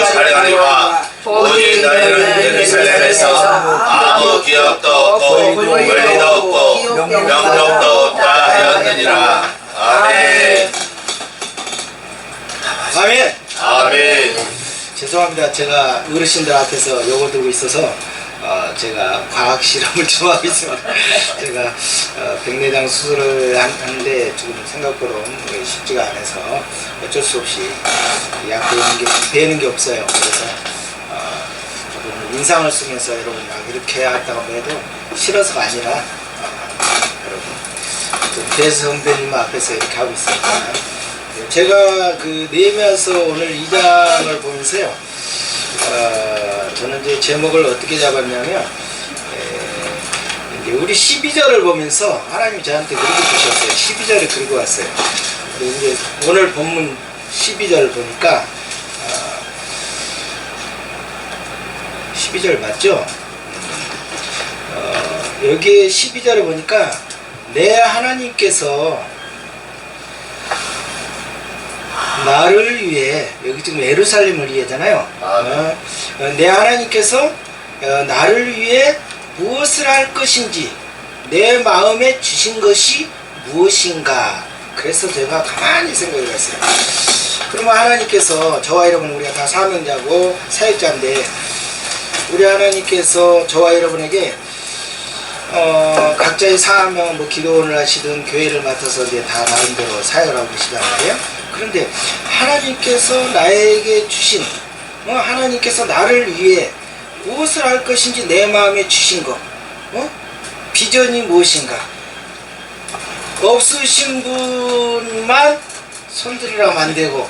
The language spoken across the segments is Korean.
사령이와 모든 너희는 예루살렘에서 아무 기업도 없고 권리도 없고 명령도 없다 하였느니라. 아멘. 아멘. 아멘. 죄송합니다. 제가 어르신들 앞에서 요걸 들고 있어서 제가 과학 실험을 좀 하고 있습니다. 제가 백내장 수술을 하는데 지금 생각보다 쉽지가 않아서 어쩔 수 없이 약 배우는 게 없어요. 그래서 조금 인상을 쓰면서 여러분 이렇게 했다고 해도 싫어서가 아니라 여러분 대수 선배님 앞에서 이렇게 하고 있습니다. 제가 내면서 오늘 2장을 보면서요, 저는 이제 제목을 어떻게 잡았냐면, 이제 우리 12절을 보면서 하나님이 저한테 그렇게 주셨어요. 12절을 그리고 왔어요. 그리고 이제 오늘 본문 12절을 보니까, 12절 맞죠? 여기에 12절을 보니까, 내 하나님께서 나를 위해, 여기 지금 예루살렘을 위해잖아요. 내 하나님께서 나를 위해 무엇을 할 것인지 내 마음에 주신 것이 무엇인가. 그래서 제가 가만히 생각을 했어요. 그러면 하나님께서 저와 여러분, 우리가 다 사명자고 사역자인데, 우리 하나님께서 저와 여러분에게 각자의 사명, 기도원을 하시든 교회를 맡아서 이제 다 나름대로 사역을 하고 계시잖아요. 그런데 하나님께서 나에게 주신, 하나님께서 나를 위해 무엇을 할 것인지 내 마음에 주신 것, 비전이 무엇인가. 없으신 분만 손들으라면 안 되고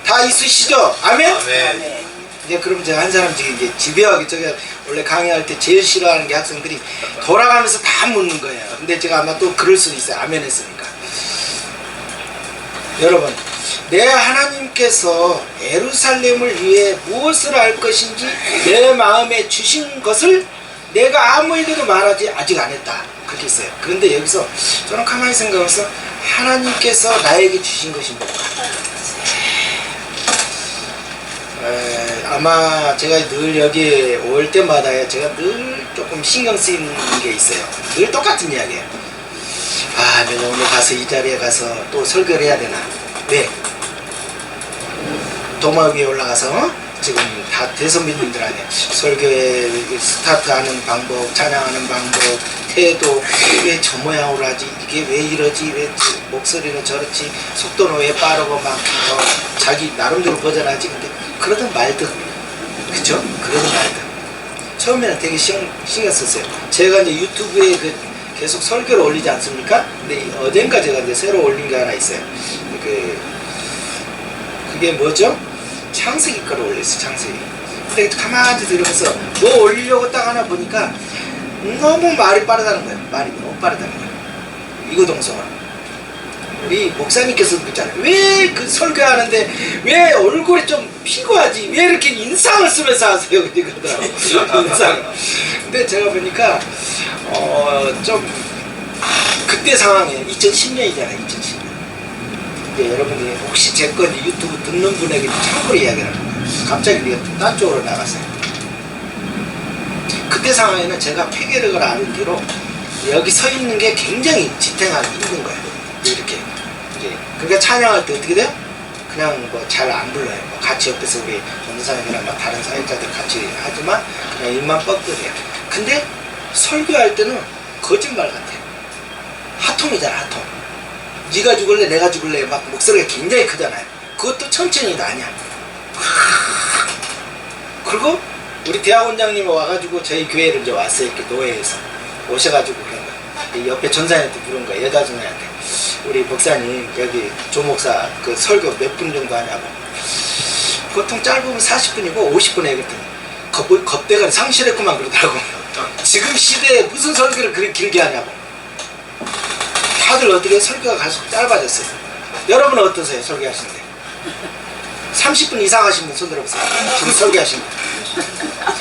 다 있으시죠? 아멘? 아멘. 이제 그럼 제가 한 사람 이제 집요하게, 제가 원래 강의할 때 제일 싫어하는 게 학생들이 돌아가면서 다 묻는 거예요. 근데 제가 아마 또 그럴 수도 있어요. 아멘 했으니까. 여러분, 내 하나님께서 예루살렘을 위해 무엇을 할 것인지 내 마음에 주신 것을 내가 아무에게도 말하지 아직 안 했다. 그렇게 있어요. 그런데 여기서 저는 가만히 생각해서 하나님께서 나에게 주신 것이 뭔가. 아마 제가 늘 여기 올 때마다 제가 늘 조금 신경 쓰이는 게 있어요. 늘 똑같은 이야기예요. 내가 오늘 가서 이 자리에 가서 또 설교를 해야 되나. 왜? 도마 위에 올라가서 지금 다 대선배님들 아니에요. 설교에 스타트하는 방법, 찬양하는 방법, 태도, 왜 저 모양으로 하지, 이게 왜 이러지, 왜 목소리는 저렇지, 속도는 왜 빠르고 막 자기 나름대로 버전하지. 근데 그러든 말든, 그쵸? 그러든 말든. 처음에는 되게 신경 썼어요. 제가 이제 유튜브에 계속 설교를 올리지 않습니까? 근데 어젠가 제가 이제 새로 올린 게 하나 있어요. 그게 뭐죠? 창세기 거를 올렸어요. 창세기. 근데 가만히 들으면서 뭐 올리려고 딱 하나 보니까 너무 말이 빠르다는 거예요. 말이 너무 빠르다는 거예요. 이구동성으로. 우리 목사님께서도 그랬잖아요. 왜 그 설교하는데 왜 얼굴이 좀 피고하지? 왜 이렇게 인상을 쓰면서 하세요? 그러더라고요. 인상을. 근데 제가 보니까 좀 그때 상황에 2010년이잖아요. 2010년. 근데 여러분이 혹시 제 거 유튜브 듣는 분에게 참고로 이야기를 하는 거예요. 갑자기 내가 딴 쪽으로 나갔어요. 그때 상황에는 제가 폐결핵을 앓은 뒤로 여기 서 있는 게 굉장히 지탱하기 힘든 거예요. 이렇게. 그러니까 찬양할 때 어떻게 돼요? 그냥 잘 안 불러요. 같이 옆에서 우리 전도사님이랑 다른 사역자들 같이 하지만 그냥 입만 뻑뻑해요. 근데 설교할 때는 거짓말 같아요. 하통이잖아, 하통. 네가 죽을래, 내가 죽을래. 막 목소리가 굉장히 크잖아요. 그것도 천천히도 아니야. 그리고 우리 대학원장님이 와가지고 저희 교회를 이제 왔어요. 이렇게 노예에서 오셔가지고 그런 거예요. 옆에 전사님한테 물은 거예요. 여자 전사님한테. 우리 목사님 여기 조 목사 그 설교 몇 분 정도 하냐고. 보통 짧으면 40분이고 50분 해. 그랬더니 겁대가리 상실했구만 그러더라고. 지금 시대에 무슨 설교를 그렇게 길게 하냐고. 다들 어떻게 설교가 갈수록 짧아졌어요. 여러분은 어떠세요? 설교하시는데 30분 이상 하신 분 손 들어보세요. 지금 설교하신 분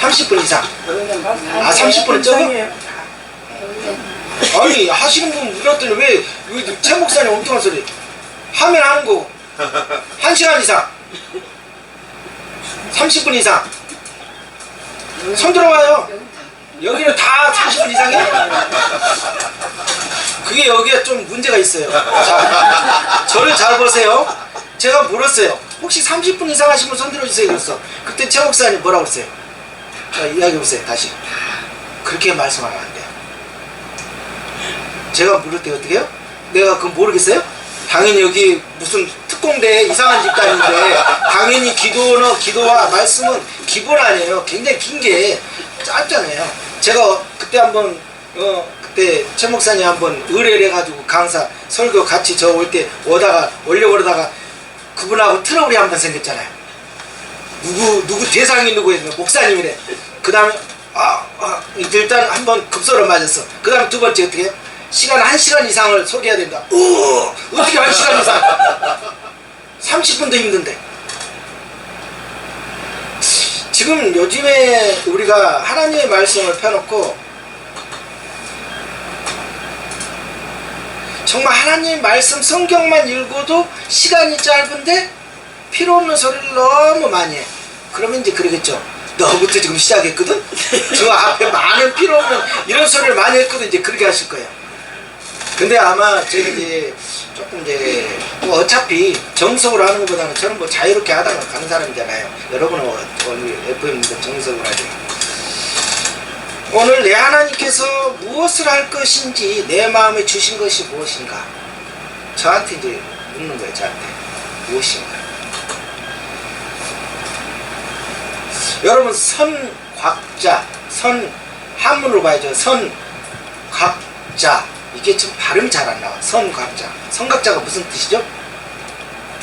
30분 이상. 30분은 적어? 아니 하시는 분 물었더니 왜 최 목사님 엉뚱한 소리 하면 하는 거 1시간 이상 30분 이상. 손 들어와요. 여기는 다 30분 이상이에요. 그게 여기에 좀 문제가 있어요. 자, 저를 잘 보세요. 제가 물었어요. 혹시 30분 이상 하시면 손 들어주세요. 그랬어. 그때 최 목사님 뭐라고 그랬어요? 자, 이야기해보세요. 다시. 그렇게 말씀하면 안 돼요. 제가 물을 때 어떻게 해요? 내가 그건 모르겠어요? 당연히 여기 무슨 특공대 이상한 집단인데 당연히 기도와 말씀은 기본 아니에요. 굉장히 긴 게 짧잖아요. 제가 그때 한번 그때 최 목사님 한번 의뢰를 해가지고 강사 설교 같이 저 올 때 오려고 그러다가 그분하고 트러블이 한번 생겼잖아요. 누구 대상이 누구예요? 목사님이래. 그 다음에 일단 한번 급소를 맞았어. 그 다음에 두 번째 어떻게 해요? 시간 1시간 이상을 소개해야 된다. 어떻게 1시간 이상? 30분도 힘든데. 지금 요즘에 우리가 하나님의 말씀을 펴놓고 정말 하나님의 말씀 성경만 읽어도 시간이 짧은데 필요 없는 소리를 너무 많이 해. 그러면 이제 그러겠죠. 너부터 지금 시작했거든? 저 앞에 많은 필요 없는 이런 소리를 많이 했거든. 이제 그렇게 하실 거예요. 근데 아마 제가 이제 조금 이제 뭐 어차피 정석으로 하는 것보다는 저는 뭐 자유롭게 하다가 가는 사람이잖아요. 여러분은 오늘 FM도 정석으로 하죠. 오늘 내 하나님께서 무엇을 할 것인지 내 마음에 주신 것이 무엇인가? 저한테 이제 묻는 거예요. 저한테 무엇인가? 여러분 선곽자 한문으로 봐야죠. 선곽자 이게 좀 발음이 잘 안 나와. 선곽자. 선곽자가 무슨 뜻이죠?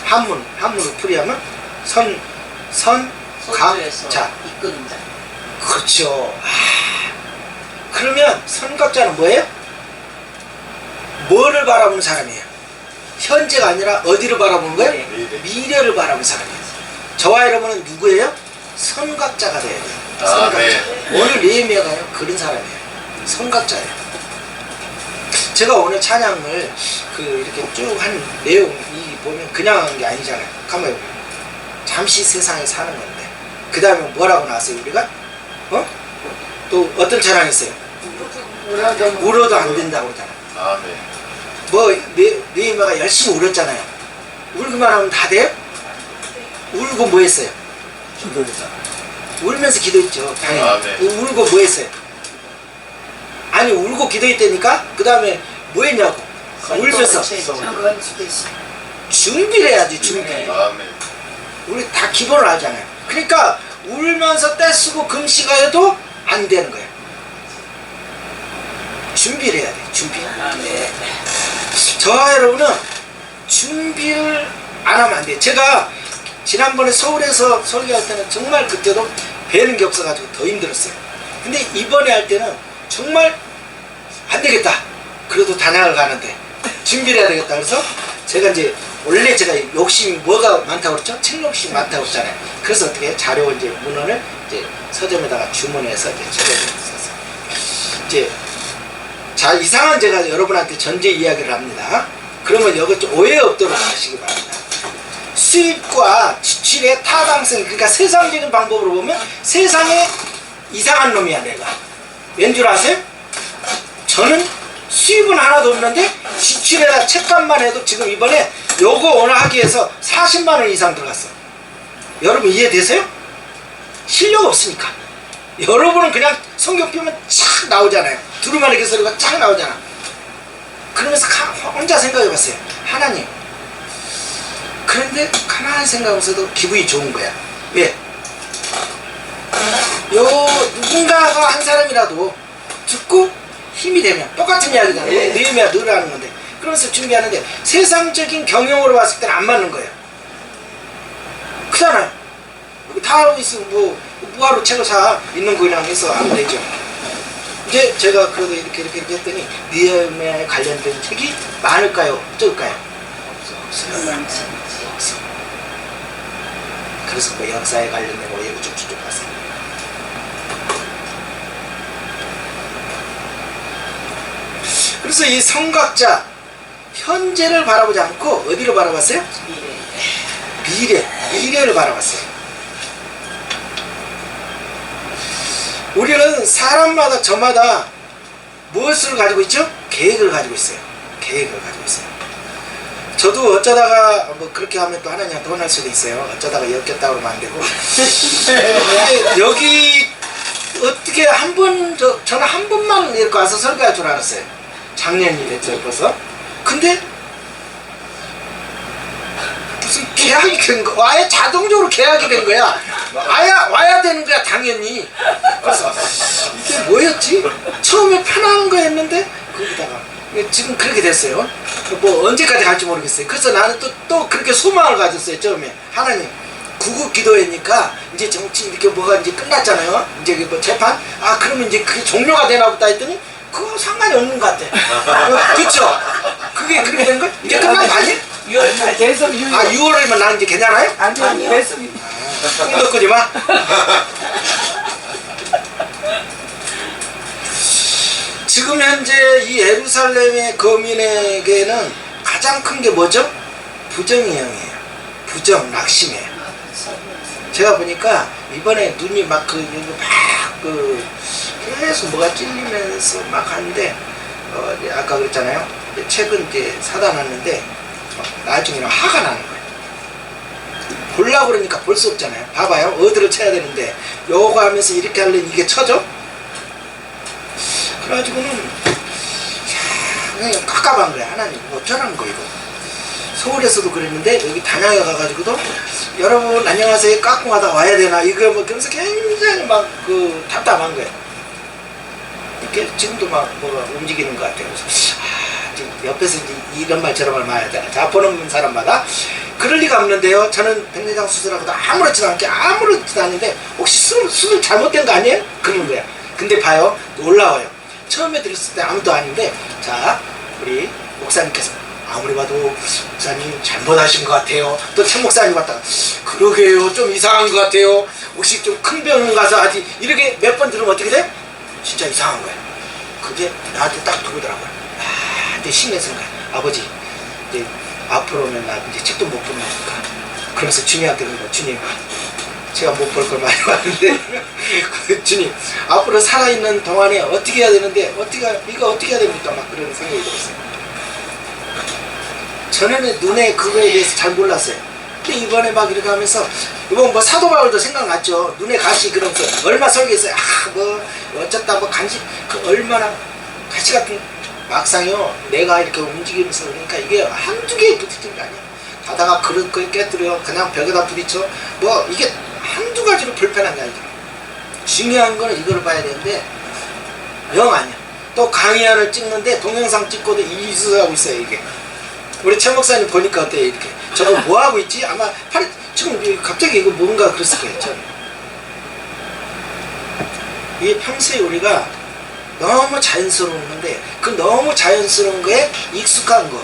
한문으로 풀이하면 선곽자. 이끄는 자. 그렇죠. 그러면 선곽자는 뭐예요? 뭐를 바라보는 사람이에요? 현재가 아니라 어디를 바라보는 거예요? 미래를 바라보는 사람이에요. 저와 여러분은 누구예요? 선곽자가 돼야 돼요. 선곽자. 오늘 느헤미야가요 그런 사람이에요. 선곽자예요. 제가 오늘 찬양을 이렇게 쭉 한 내용이 보면 그냥 한 게 아니잖아요. 가만히 보면 잠시 세상에 사는 건데 그 다음에 뭐라고 나왔어요 우리가? 또 어떤 찬양이 있어요? 울어도 안 된다고 그러잖아요. 뭐 느헤미야가 열심히 울었잖아요. 울기만 하면 다 돼요? 울고 뭐 했어요? 기도했잖아. 울면서 기도했죠. 당연히. 울고 뭐 했어요? 아니 울고 기도했다니까 그 다음에 뭐 했냐고. 울면서 준비를 해야지. 준비. 우리 다 기본을 알잖아요. 그러니까 울면서 떼쓰고 금식하여도 안 되는 거예요. 준비를 해야 돼. 준비. 저와 여러분은 준비를 안 하면 안 돼요. 제가 지난번에 서울에서 설교할 때는 정말 그때도 배는 게 없어가지고 더 힘들었어요. 근데 이번에 할 때는 정말 안 되겠다. 그래도 단양을 가는데 준비를 해야 되겠다. 그래서 제가 이제 원래 제가 욕심이 뭐가 많다고 그랬죠? 책 욕심이 많다고 그랬잖아요. 그래서 어떻게 해요? 자료 이제 문헌을 이제 서점에다가 주문해서 이제 적어줬어요. 이제 자 이상한 제가 여러분한테 전제 이야기를 합니다. 그러면 여기 좀 오해 없도록 하시기 바랍니다. 수입과 지출의 타당성, 그러니까 세상적인 방법으로 보면 세상에 이상한 놈이야 내가. 왠 줄 아세요? 저는 수입은 하나도 없는데 지출에다 책값만 해도 지금 이번에 요거 오늘 하기 위해서 40만원 이상 들어갔어. 여러분 이해되세요? 실력 없으니까. 여러분은 그냥 성경 펴면 착 나오잖아요. 두루마리 개소리가 착 나오잖아. 그러면서 혼자 생각해봤어요. 하나님. 그런데 가만히 생각하면서도 기분이 좋은 거야. 왜? 누군가가 한 사람이라도 듣고 힘이 되면 똑같은 이야기잖아요. 느헤미야 늘 하는 건데 그러면서 준비하는데 세상적인 경영으로 봤을 때는 안 맞는 거예요. 그잖아요. 다 알고 있으면 뭐하러 책을 사 있는 거 그냥 해서 하면 되죠. 이제 제가 그래도 이렇게 했더니 느헤미야에 관련된 책이 많을까요? 적을까요? 없어요. 없어. 그래서 뭐 역사에 관련된 거 이거 쭉쭉쭉 봤어요. 그래서 이 성곽자 현재를 바라보지 않고 어디를 바라봤어요? 미래를 바라봤어요. 우리는 사람마다 저마다 무엇을 가지고 있죠? 계획을 가지고 있어요. 계획을 가지고 있어요. 저도 어쩌다가 뭐 그렇게 하면 또 하나님한테 혼날 수도 있어요. 어쩌다가 엮였다고 그러면 안 되고. 근데 여기 어떻게 한 번, 저는 한 번만 이렇게 와서 설교할 줄 알았어요. 작년이 됐죠, 벌써. 근데 무슨 계약이 된 거, 아예 자동적으로 계약이 된 거야. 와야 되는 거야, 당연히. 그래서 이게 뭐였지? 처음에 편한 거였는데 거기다가 지금 그렇게 됐어요. 뭐 언제까지 갈지 모르겠어요. 그래서 나는 또 그렇게 소망을 가졌어요. 처음에 하나님 구급 기도회니까 이제 정치 이렇게 뭐가 이제 끝났잖아요. 이제 뭐 재판 그러면 이제 그게 종료가 되나 보다 했더니 그거 상관이 없는 것 같아. 그쵸? 그게 그렇게 된 거야? 이제 끝난 거 아니야? 6월 계속 6월. 6월이면 난 이제 괜찮아요? 아니요. 계속. 꿈도 꾸지 마. 지금 현재 이 예루살렘의 거민에게는 가장 큰 게 뭐죠? 부정이형이에요. 부정, 낙심이에요. 제가 보니까 이번에 눈이 막 계속 뭐가 찔리면서 막 하는데 아까 그랬잖아요. 책은 이제 사다 놨는데 나중에는 화가 나는 거예요. 보려고 그러니까 볼 수 없잖아요. 봐봐요. 어디를 쳐야 되는데 요거 하면서 이렇게 하려면 이게 쳐져? 그래가지고는 그냥 깝깝한 거야. 하나님 어쩌라는 거 이거. 서울에서도 그랬는데 여기 단양에 가가지고도 여러분 안녕하세요 깍꿍하다 와야 되나 이거 뭐 그래서 굉장히 막 답답한 거예요. 이렇게 지금도 막 뭐가 움직이는 것 같아요. 그래서 옆에서 이제 이런 말 저런 말 말해야 되나. 자, 보는 사람마다 그럴 리가 없는데요. 저는 백내장 수술하고도 아무렇지도 않은데 혹시 수술 잘못된 거 아니에요? 그런 거야. 근데 봐요. 놀라워요. 처음에 들었을 때 아무도 아닌데 자 우리 목사님께서 아무리 봐도 목사님 잘못하신 것 같아요. 또 최 목사님 봤다가 그러게요 좀 이상한 것 같아요. 혹시 좀 큰 병원 가서 아직 이렇게 몇 번 들으면 어떻게 돼? 진짜 이상한 거야. 그게 나한테 딱 들어오더라고요. 근데 심해서는 거야. 아버지 이제 앞으로는 나 이제 책도 못 보는 거니까. 그래서 주님한테 그런 거야. 주님 제가 못 볼 걸 많이 봤는데 주님 앞으로 살아있는 동안에 어떻게 해야 되는데 이거 어떻게 해야 됩니까? 막 그런 생각이 들었어요. 전에는 눈에 그거에 대해서 잘 몰랐어요. 근데 이번에 막 이렇게 하면서 이번 뭐 사도 바울도 생각났죠. 눈에 가시 그러면서 얼마 설계했어요. 뭐 어쩌다 뭐 간지 얼마나 가시 같은 막상요 내가 이렇게 움직이면서 그러니까 이게 한두 개에 부딪힌 게 아니야. 가다가 그릇 깨뜨려 그냥 벽에다 부딪혀 뭐 이게 한두 가지로 불편한 게 아니더라. 중요한 거는 이걸 봐야 되는데 영 아니야. 또 강의안을 찍는데 동영상 찍고도 이수하고 있어요. 이게 우리 최 목사님 보니까 어때요? 이렇게 저거 뭐 하고 있지? 아마 지금 갑자기 이거 뭔가 그랬을 거예요. 저는 이게 평소에 우리가 너무 자연스러운 건데 그 너무 자연스러운 거에 익숙한 거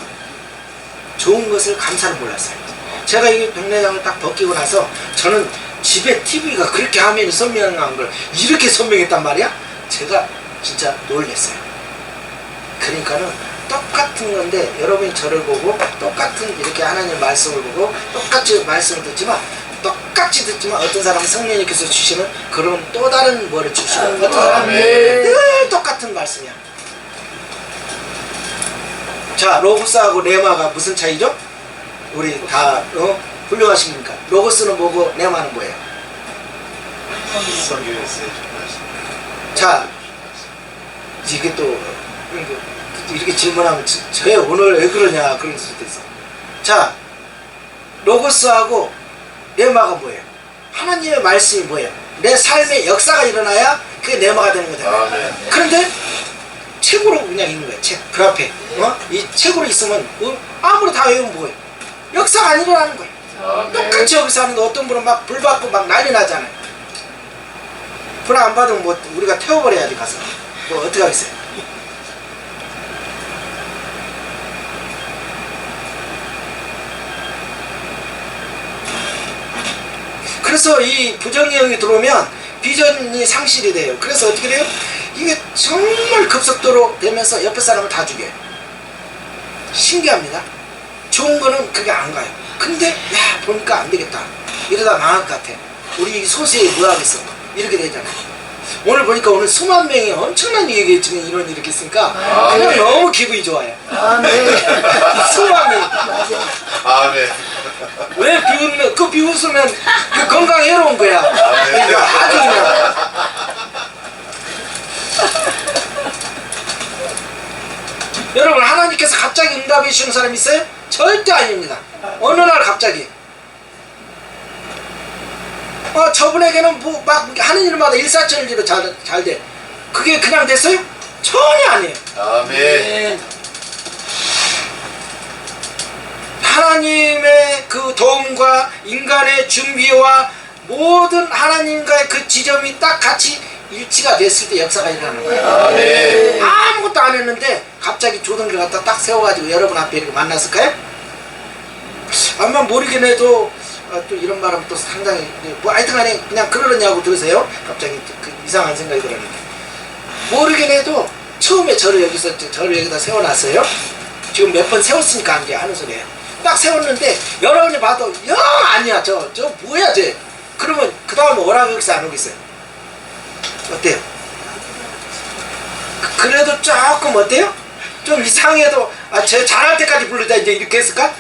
좋은 것을 감사를 몰랐어요. 제가 이 백내장을 딱 벗기고 나서 저는 집에 TV가 그렇게 화면이 선명한 걸 이렇게 선명했단 말이야? 제가 진짜 놀랬어요. 그러니까는 똑같은 건데 여러분이 저를 보고 똑같은 이렇게 하나님 말씀을 보고 똑같이 말씀을 듣지만 어떤 사람은 성령님께서 주시는 그런 또 다른 뭐를 주시는 어떤 사람은 늘 똑같은 말씀이야. 자, 로고스하고 레마가 무슨 차이죠? 우리 다 훌륭하십니까? 로고스는 뭐고 레마는 뭐예요? 자, 이게 또 이렇게 질문하면 저의 오늘 왜 그러냐 그런 수도 있어. 자, 로고스하고 레마가 뭐예요? 하나님의 말씀이 뭐예요? 내 삶의 역사가 일어나야 그게 레마가 되는 거잖아요. 그런데 책으로 그냥 있는 거야. 책 그 앞에 이 책으로 있으면 아무리 다 외우면 뭐예요? 역사가 안 일어나는 거예요. 똑같이 여기서 하는데 어떤 분은 막 불 받고 막 난리 나잖아요. 불 안 받으면 뭐 우리가 태워버려야지 가서 뭐 어떻게 하겠어요? 그래서 이 부정형이 들어오면 비전이 상실이 돼요. 그래서 어떻게 돼요? 이게 정말 급속도로 되면서 옆에 사람을 다 죽여요. 신기합니다. 좋은 거는 그게 안 가요. 근데 야 보니까 안 되겠다. 이러다 망할 것 같아. 우리 소수에 뭐 하겠어? 이렇게 되잖아요. 오늘 보니까 오늘 수만 명이 엄청난 얘기 지금 이런 이렇게 했으니까 그냥 네. 너무 기분이 좋아요. 아멘. 수만 명. 아멘. 왜 비웃는 그 비웃으면 그 건강에 해로운 거야. 그러니까 아주 그냥. 여러분 하나님께서 갑자기 응답해 주시는 사람 있어요? 절대 아닙니다. 어느 날 갑자기 저분에게는 뭐 막 하는 일마다 일사천리로 잘 돼. 그게 그냥 됐어요? 전혀 아니에요. 아멘. 하나님의 그 도움과 인간의 준비와 모든 하나님과의 그 지점이 딱 같이 일치가 됐을 때 역사가 일어나는 거예요. 아멘. 아무것도 안 했는데 갑자기 조던기를 갖다 딱 세워가지고 여러분 앞에 이렇게 만났을까요? 아마 모르긴 해도 또 이런 말하면 또 상당히 뭐 하여튼간에 그냥 그러느냐고 들으세요. 갑자기 그 이상한 생각이 들었는데 모르긴 해도 처음에 저를 여기다 세워놨어요. 지금 몇 번 세웠으니까 안 돼 하는 소리예요. 딱 세웠는데 여러분이 봐도 영 아니야. 저 뭐야 쟤. 그러면 그 다음에 오라고 여기서 안 오겠어요. 어때요? 그래도 조금 어때요? 좀 이상해도 쟤 잘할 때까지 부르자 이제 이렇게 했을까?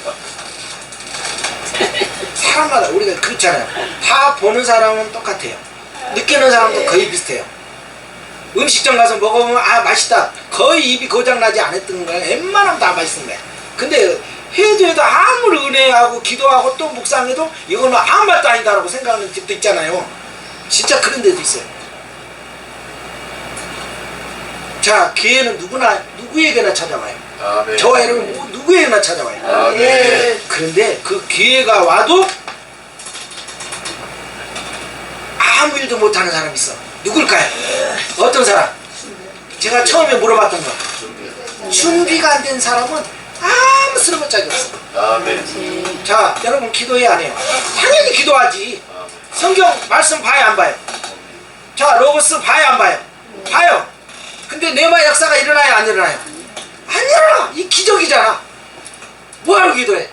사람마다 우리가 그렇잖아요. 다 보는 사람은 똑같아요. 느끼는 사람도 거의 비슷해요. 음식점 가서 먹어보면 맛있다. 거의 입이 고장나지 않았던 거야. 웬만하면 다 맛있는 거야. 근데 해도 아무리 은혜하고 기도하고 또 묵상해도 이거는 아무 맛도 아니다라고 생각하는 집도 있잖아요. 진짜 그런 데도 있어요. 자, 기회는 누구에게나 찾아와요. 아멘. 저와 여러분 누구에게나 찾아와요. 아멘. 그런데 그 기회가 와도 아무 일도 못하는 사람이 있어. 누굴까요? 어떤 사람? 제가 처음에 물어봤던 거. 준비가 안 된 사람은 아무 쓸모짝이 없어. 아멘. 자, 여러분 기도해 안 해요? 당연히 기도하지. 성경 말씀 봐요 안 봐요? 자, 로고스 봐요 안 봐요? 봐요. 근데 내마 역사가 일어나요 안 일어나요? 안 일어나. 이 기적이잖아. 뭐하러 기도해?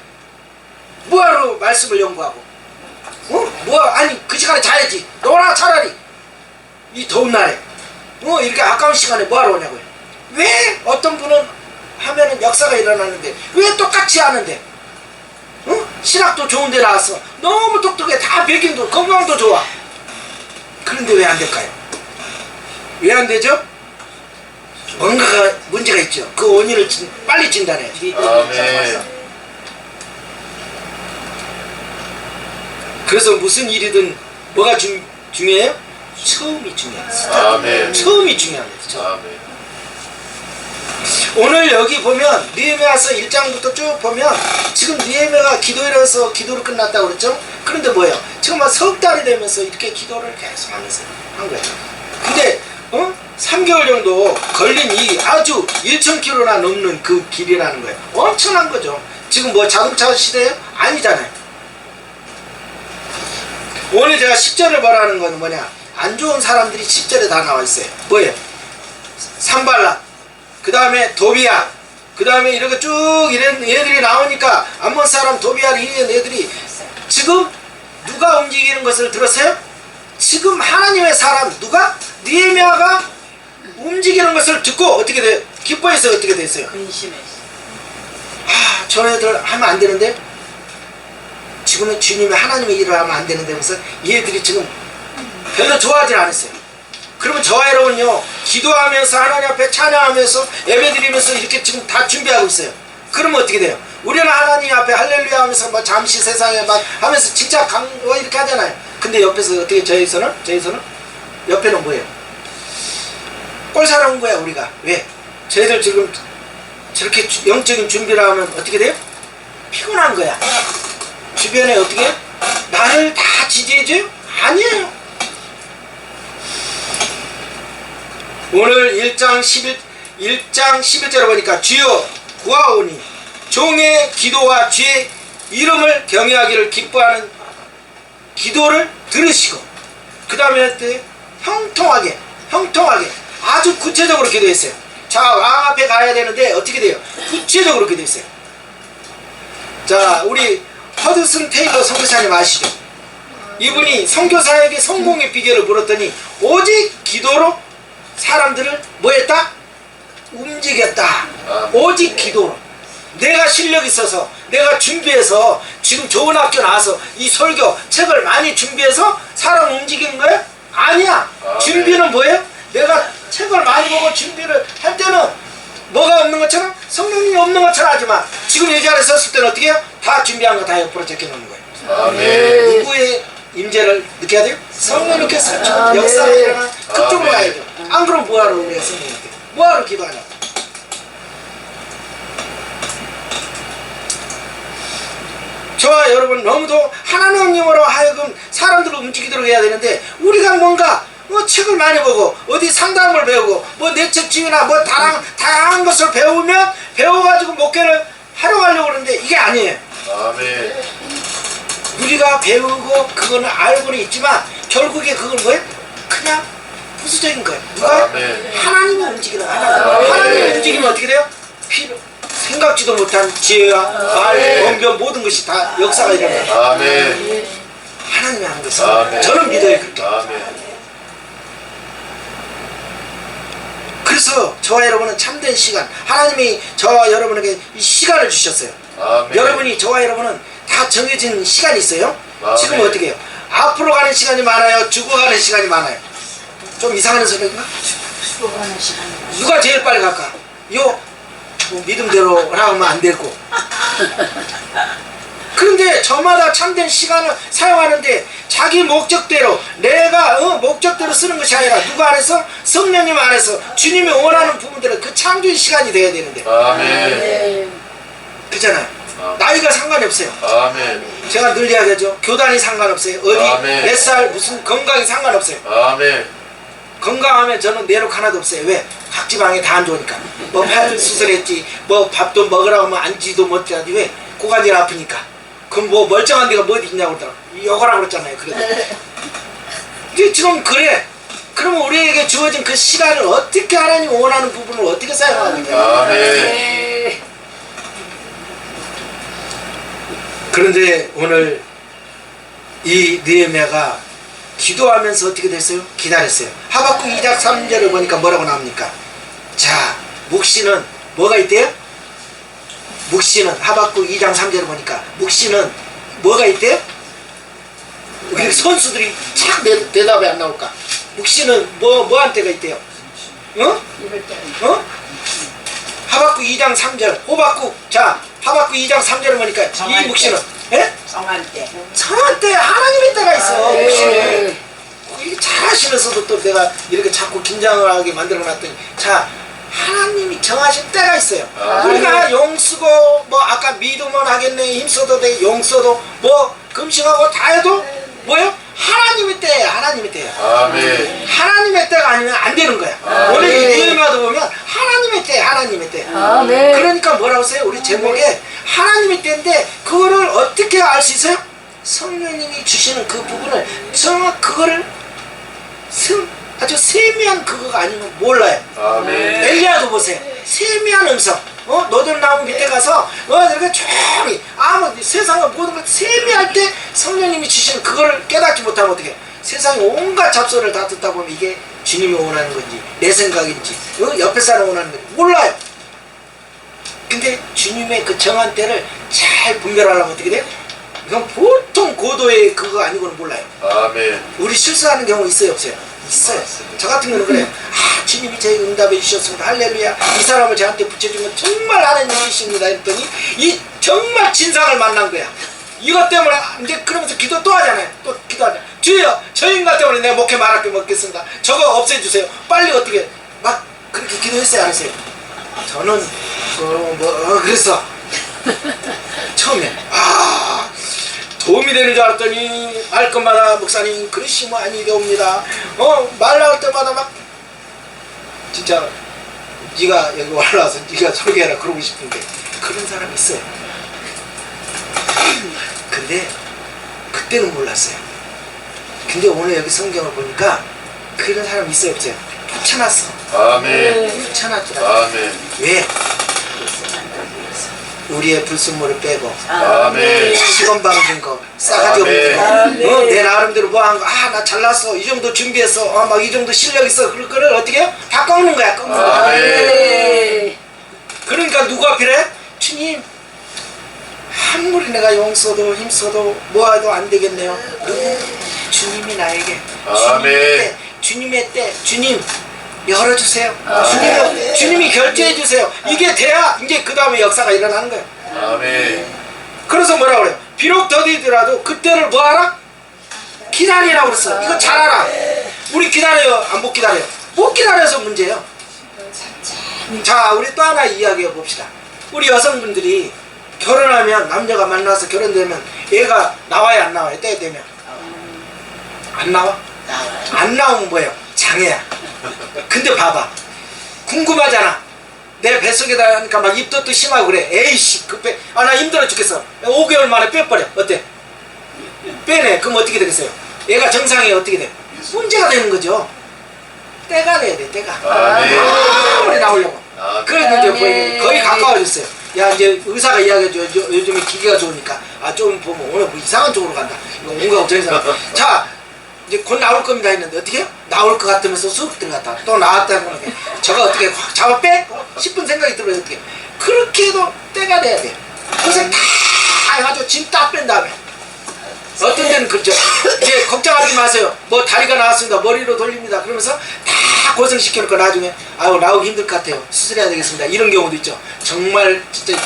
뭐하러 말씀을 연구하고? 아니 그 시간에 자야지. 너나 차라리 이 더운 날에 이렇게 아까운 시간에 뭐하러 오냐고요. 왜 어떤 분은 하면은 역사가 일어나는데 왜 똑같이 하는데? 신학도 좋은 데 나왔어. 너무 똑똑해. 다 백인도 건강도 좋아. 그런데 왜 안 될까요? 왜 안 되죠? 뭔가가 문제가 있죠. 그 원인을 빨리 진단해야지. 아멘. 그래서 무슨 일이든 뭐가 중요해요? 처음이 중요해요. 아멘. 처음이 중요합니다. 처음. 아멘. 오늘 여기 보면 느헤미야서 1장부터 쭉 보면 지금 느헤미야가 기도해서 기도를 끝났다고 그랬죠? 그런데 뭐예요? 지금 막 석 달이 되면서 이렇게 기도를 계속 하면서 한 거예요. 근데 3개월 정도 걸린 이 아주 1,000km나 넘는 그 길이라는 거예요. 엄청난 거죠. 지금 뭐 자동차 시대예요? 아니잖아요. 오늘 제가 10절을 말하는 건 뭐냐? 안 좋은 사람들이 10절에 다 나와 있어요. 뭐예요? 산발락, 그 다음에 도비야, 그 다음에 이렇게 쭉 이런 얘들이 나오니까 암몬 사람 도비야 이런 애들이 지금 누가 움직이는 것을 들었어요? 지금 하나님의 사람 누가? 느헤미야가 움직이는 것을 듣고 어떻게 돼요? 기뻐해서 어떻게 됐어요? 근심했어. 저 애들 하면 안 되는데? 지금은 주님의 하나님의 일을 하면 안 되는데 하면서 얘들이 지금 별로 좋아하진 않았어요. 그러면 저와 여러분요 기도하면서 하나님 앞에 찬양하면서 예배드리면서 이렇게 지금 다 준비하고 있어요. 그러면 어떻게 돼요? 우리는 하나님 앞에 할렐루야 하면서 막 잠시 세상에 막 하면서 진짜 이렇게 하잖아요. 근데 옆에서 어떻게 저에서는 옆에는 뭐예요? 꼴 살아온 거야 우리가. 왜? 저희들 지금 저렇게 영적인 준비를 하면 어떻게 돼요? 피곤한 거야. 주변에 어떻게 해요? 나를 다 지지해줘요? 아니에요. 오늘 1장 11절에 보니까 주여 구하오니 종의 기도와 주의 이름을 경외하기를 기뻐하는 기도를 들으시고 그 다음에 형통하게 아주 구체적으로 기도했어요. 자, 왕 앞에 가야 되는데 어떻게 돼요? 구체적으로 기도했어요. 자, 우리 허드슨 테일러 선교사님 아시죠? 이분이 선교사에게 성공의 비결을 물었더니 오직 기도로 사람들을 뭐 했다? 움직였다. 오직 기도로. 내가 실력 있어서 내가 준비해서 지금 좋은 학교 나와서 이 설교 책을 많이 준비해서 사람 움직이는 거야? 아니야. 준비는 뭐예요? 내가 책을 많이 보고 준비를 할 때는 뭐가 없는 것처럼 성령님이 없는 것처럼 하지만 지금 이 자리에 섰을 때는 어떻게 해요? 다 준비한 거 다 옆으로 제껴놓는 거예요. 아멘. 누구의 임재를 느껴야 돼요? 성령님께서 역사가 일어나 그쪽으로 가야죠. 안 그러면 뭐하러 우리가 성령님한테 뭐하러 기도하냐. 저와 여러분 너무도 하나님으로 하여금 사람들을 움직이도록 해야 되는데 우리가 뭔가 책을 많이 보고 어디 상담을 배우고 뭐 내책지휘나 뭐 다양한 것을 배우면 배워가지고 목회를 활용하려고 그러는데 이게 아니에요. 아멘. 우리가 배우고 그거는 알고는 있지만 결국에 그건 뭐예요? 그냥 부수적인 거예요. 누가? 아멘. 하나님이 움직이는 하나님이 움직이면 어떻게 돼요? 생각지도 못한 지혜와 말, 언변 모든 것이 다 역사가 일어나요. 아멘. 하나님이 하는 것입니다. 저는 믿어요 그렇게. 아멘. 그래서 저와 여러분은 참된 시간, 하나님이 저와 여러분에게 이 시간을 주셨어요. 아멘. 여러분이 저와 여러분은 다 정해진 시간이 있어요. 아멘. 지금 어떻게 해요? 앞으로 가는 시간이 많아요? 죽어가는 시간이 많아요? 좀 이상한 소리인가? 죽어가는 시간이 누가 제일 빨리 갈까? 뭐 믿음대로 하면 안 되고. 그런데 저마다 참된 시간을 사용하는데 자기 목적대로 내가 목적대로 쓰는 것이 아니라 누가 안에서? 성령님 안에서 주님이 원하는 부분들은 그 창조의 시간이 돼야 되는데. 아멘. 그잖아요. 나이가 상관이 없어요. 아멘. 제가 늘 이야기하죠. 교단이 상관없어요. 어디 아멘. 몇 살 무슨 건강이 상관없어요. 아멘. 건강하면 저는 내록 하나도 없어요. 왜? 각지 방에 다 안 좋으니까. 뭐 팔 수술했지, 뭐 밥도 먹으라고 하면 앉지도 못하지. 왜? 고관절 아프니까. 그럼 뭐 멀쩡한 데가 뭐 어디 있냐고 그러더라고. 여거라고 그랬잖아요. 그래도. 이제 지금 그래. 그러면 우리에게 주어진 그 시간을 어떻게 하나님 원하는 부분을 어떻게 사용하고 있냐. 아멘. 그런데 오늘 이 느헤미야가 기도하면서 어떻게 됐어요? 기다렸어요. 하박국 2장 3절을 보니까 뭐라고 나옵니까? 자, 묵시는 뭐가 있대요? 묵시는 하박국 2장 3절을 보니까 묵시는 뭐가 있대요? 우리 선수들이 착 대답이 안 나올까? 묵시는 뭐한 때가 있대요? 어? 하박국 2장 3절 호박국. 자, 하박국 2장 3절을 보니까 이 묵시는 예? 성한 때. 성한 때 하나님의 때가 있어. 묵시는 이게 잘하시면서도 또 내가 이렇게 자꾸 긴장을 하게 만들어 놨더니 자, 하나님이 정하신 때가 있어요. 우리가 용 쓰고 뭐 아까 믿으면 하겠네, 힘써도 돼, 용 써도 뭐 금식하고 다 해도 뭐예요? 하나님의 때예요. 하나님의 때예요. 아멘. 하나님의 때가 아니면 안 되는 거야. 오늘 이 느헤미야도 보면 하나님의 때, 하나님의 때. 아멘. 그러니까 뭐라고 써요? 우리 제목에 하나님의 때인데 그거를 어떻게 알 수 있어요? 성령님이 주시는 그 부분을 정확 그거를 아주 세미한 그거가 아니면 몰라요. 아멘. 엘리야도 보세요. 세미한 음성. 너들 나무 밑에 가서 이렇게 조용히 아무 세상의 모든 걸 세미할 때 성령님이 주시는 그거를 깨닫지 못하면 어떻게 해요? 세상의 온갖 잡소리를 다 듣다 보면 이게 주님이 원하는 건지 내 생각인지 옆에 사람 원하는 건지 몰라요. 근데 주님의 그 정한 때를 잘 분별하려면 어떻게 돼요? 이건 보통 고도의 그거 아니고는 몰라요. 아멘. 우리 실수하는 경우 있어요 없어요? 있어요. 저 같은 경우는 그래요. 주님이 저희 응답해 주셨습니다. 할렐루야. 이 사람을 저한테 붙여주면 정말 하나님이십니다 했더니 이 정말 진상을 만난 거야. 이것 때문에 이제 그러면서 기도 또 하잖아요. 또 기도하잖아요. 주여 저 인간 때문에 내 목회 말할게 먹겠습니다. 저거 없애주세요. 빨리 어떻게 막 그렇게 기도했어요 안 했어요? 저는 그래서 처음에 도움이 되는 줄 알았더니 할 것마다 목사님 그러시면 아니 되옵니다. 말 나올 때마다 막 진짜 네가 여기 올라와서 네가 설교해라 그러고 싶은데 그런 사람이 있어요. 근데 그때는 몰랐어요. 근데 오늘 여기 성경을 보니까 그런 사람이 있어요 없어요? 붙여놨어. 아멘. 붙여놨더라. 아멘. 왜? 우리의 불순물을 빼고 아멘. 시건방진 거 싸가지 아멘. 없는 거 내 나름대로 뭐 한 거 나 잘났어 이 정도 준비했어 막 이 정도 실력 있어 그걸 어떻게 해요? 다 꺾는 거야 꺾는 거야. 아멘. 그러니까 누구 앞이래? 주님 아무리 내가 용써도 힘써도 뭐해도 안 되겠네요. 주님이 나에게 아멘. 주님의 때 주님 열어주세요. 주님이 결제해 주세요. 이게 돼야 이제 그 다음에 역사가 일어나는 거예요. 아멘. 그래서 뭐라 그래요? 비록 더디더라도 그때를 뭐하라? 기다리라고 그랬어. 이거 잘 알아. 우리 기다려요? 안 못 기다려요? 못 기다려서 문제예요. 자, 우리 또 하나 이야기해 봅시다. 우리 여성분들이 결혼하면 남자가 만나서 결혼되면 애가 나와야 안 나와요? 때 되면 안 나와? 안 나오면 뭐예요? 장애야. 근데 봐봐, 궁금하잖아. 내 뱃속에다 하니까 막 입덧도 심하고 그래. 에이씨 급해. 나 힘들어 죽겠어. 5개월 만에 빼버려. 어때? 빼네. 그럼 어떻게 되겠어요? 얘가 정상이 어떻게 돼? 문제가 되는 거죠. 때가 돼야 돼. 때가 아무리 나오려고. 그래도 이제 거의 가까워졌어요. 야 이제 의사가 이야기해줘. 요즘에 기계가 좋으니까 좀 보면 오늘 뭐 이상한 쪽으로 간다. 이거 뭔가 걱정해서 자 이제 곧 나올 겁니다 했는데 어떻게 해요? 나올 것 같으면서 쑥 들어갔다 또 나왔다는 거는 저거 어떻게 확 잡아 빼? 싶은 생각이 들어요. 어떻게 그렇게 해도 때가 돼야 돼. 고생 다 해가지고 짐 딱 뺀 다음에 어떤 데는 그렇죠. 이제 걱정하지 마세요. 뭐 다리가 나왔습니다. 머리로 돌립니다. 그러면서 다 고생시켜놓고 나중에 아유 나오기 힘들 것 같아요. 수술해야 되겠습니다. 이런 경우도 있죠. 정말 진짜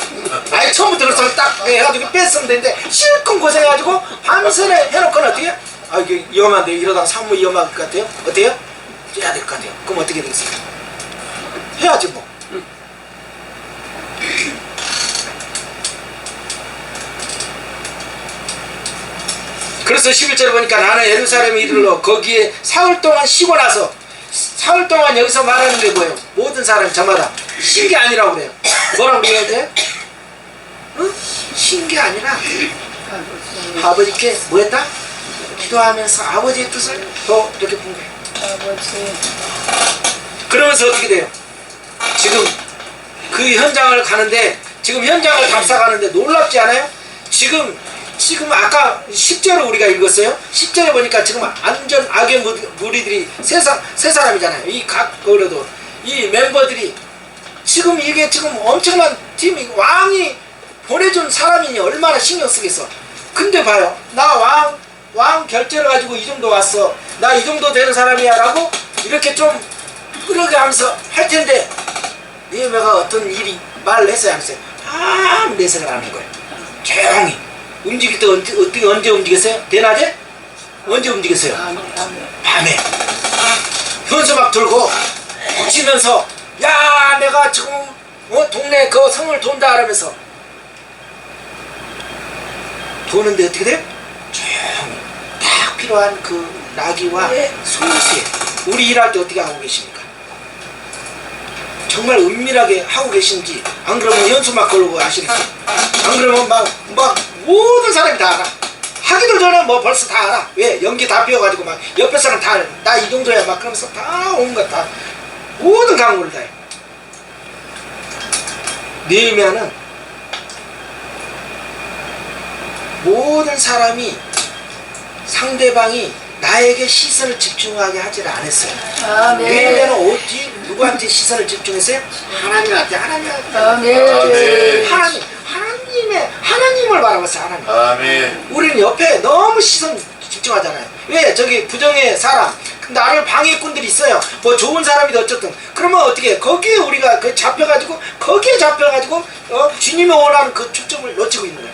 아예 처음부터 그래서 딱 해가지고 뺐으면 되는데 실컷 고생해가지고 밤새 해놓고는 어떻게 해요? 이게 위험한데 이러다가 상무 위험할 것 같아요? 어때요? 해야 될 것 같아요. 그럼 어떻게 되겠어요? 해야지 뭐. 그래서 11절에 보니까 나는 예루살렘에 이르러 거기에 사흘 동안 쉬고 나서 사흘 동안 여기서 말하는 게 뭐예요? 모든 사람 저마다 쉰 게 아니라고 그래요. 뭐라고 그래야 돼? 응? 쉰 게 아니라 아버지께 뭐 했다? 기도하면서 아버지의 뜻을 더 이렇게 본 거예요. 아버지. 그러면서 어떻게 돼요? 지금 그 현장을 가는데 지금 현장을 답사가는데 놀랍지 않아요? 지금 아까 10절을 우리가 읽었어요. 10절에 보니까 지금 안전 악의 무리들이 세 사람이잖아요. 이 각 거려도 이 멤버들이 지금 이게 지금 엄청난 팀이 왕이 보내준 사람이니 얼마나 신경 쓰겠어. 근데 봐요. 나 왕 결제를 가지고 이 정도 왔어. 나 이 정도 되는 사람이야 라고 이렇게 좀 그러게 하면서 할 텐데 니네가 어떤 일이 말을 했어요 안 했어요? 아무 내색을 안 하는 거예요. 조용히 움직일 때 언제 움직였어요? 대낮에? 언제 움직였어요? 밤에 현수 막 들고 붙이면서 야 내가 지금 동네 그 성을 돈다 하면서 도는데 어떻게 돼요? 조용히 딱 필요한 그 나귀와 소수에 우리 일할 때 어떻게 하고 계십니까? 정말 은밀하게 하고 계신지 안 그러면 현수 막 걸고 하시겠지. 안 그러면 막 모든 사람이 다 알아. 하기도 전에 뭐 벌써 다 알아. 왜? 연기 다 피워가지고 막 옆에 사람 다 나 이 정도야 막 그러면서 다 온갖 다 모든 강구를 다 해. 느헤미야는 모든 사람이 상대방이 나에게 시선을 집중하게 하지를 않았어요. 느헤미야는 어디 누구한테 시선을 집중했어요? 하나님한테. 하나님을 바라봤어요. 하나님. 아멘. 우리는 옆에 너무 시선 집중하잖아요. 왜? 저기 부정의 사람 나를 방해꾼들이 있어요. 뭐 좋은 사람이든 어쨌든 그러면 어떻게 해? 거기에 우리가 잡혀가지고 거기에 잡혀가지고 주님이 원하는 그 초점을 놓치고 있는 거예요.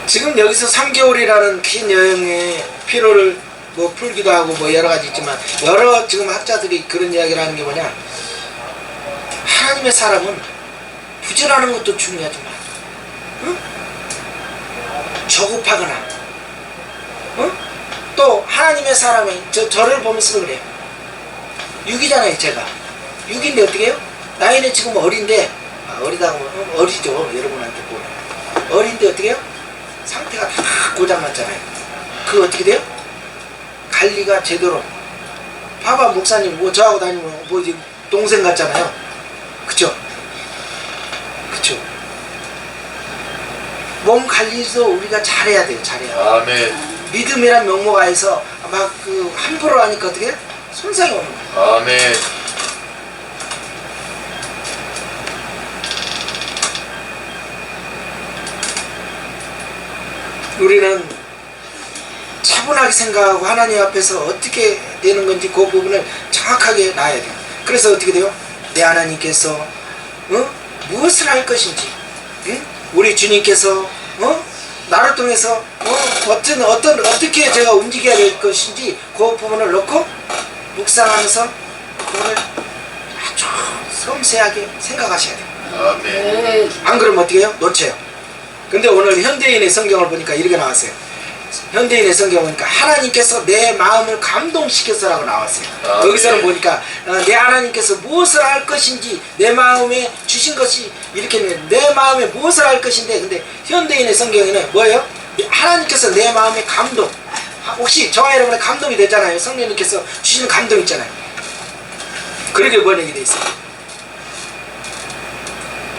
지금 여기서 3개월이라는 긴 여행의 피로를 뭐 풀기도 하고 뭐 여러 가지 있지만 여러 지금 학자들이 그런 이야기를 하는 게 뭐냐, 하나님의 사람은 부지런한 것도 중요하지만 응? 저급하거나 응? 또 하나님의 사람이 저를 보면서 그래요. 6이잖아요 제가. 6인데 어떻게 해요? 나이는 지금 어린데 어리다고 어리죠 여러분한테 보면. 어린데 어떻게 해요? 상태가 다 고장났잖아요. 그거 어떻게 돼요? 관리가 제대로. 봐봐 목사님 뭐 저하고 다니면 뭐 이제 동생 같잖아요. 그쵸? 그쵸? 몸 관리도 우리가 잘해야 돼요. 잘해야 돼요. 아멘. 믿음이란 명목하에서 막 그 함부로 하니까 어떻게 해요? 손상이 오는 거예요. 아멘. 우리는 차분하게 생각하고 하나님 앞에서 어떻게 되는 건지 그 부분을 정확하게 놔야 돼요. 그래서 어떻게 돼요? 내 하나님께서 무엇을 할 것인지, 우리 주님께서 나를 통해서 어떻게 제가 움직여야 될 것인지 그 부분을 넣고 묵상하면서 그 부분을 아주 섬세하게 생각하셔야 돼요. 아멘. 안 그러면 어떻게 해요? 놓쳐요. 근데 오늘 현대인의 성경을 보니까 이렇게 나왔어요. 현대인의 성경을 보니까 하나님께서 내 마음을 감동시켜서라고 나왔어요. 아, 여기서는 네. 보니까 내 하나님께서 무엇을 할 것인지 내 마음에 주신 것이 이렇게 내 마음에 무엇을 할 것인데, 근데 현대인의 성경에는 뭐예요? 하나님께서 내 마음에 감동. 혹시 저와 여러분의 감동이 되잖아요. 성령님께서 주시는 감동 있잖아요. 그렇게 번역이 돼 있어요.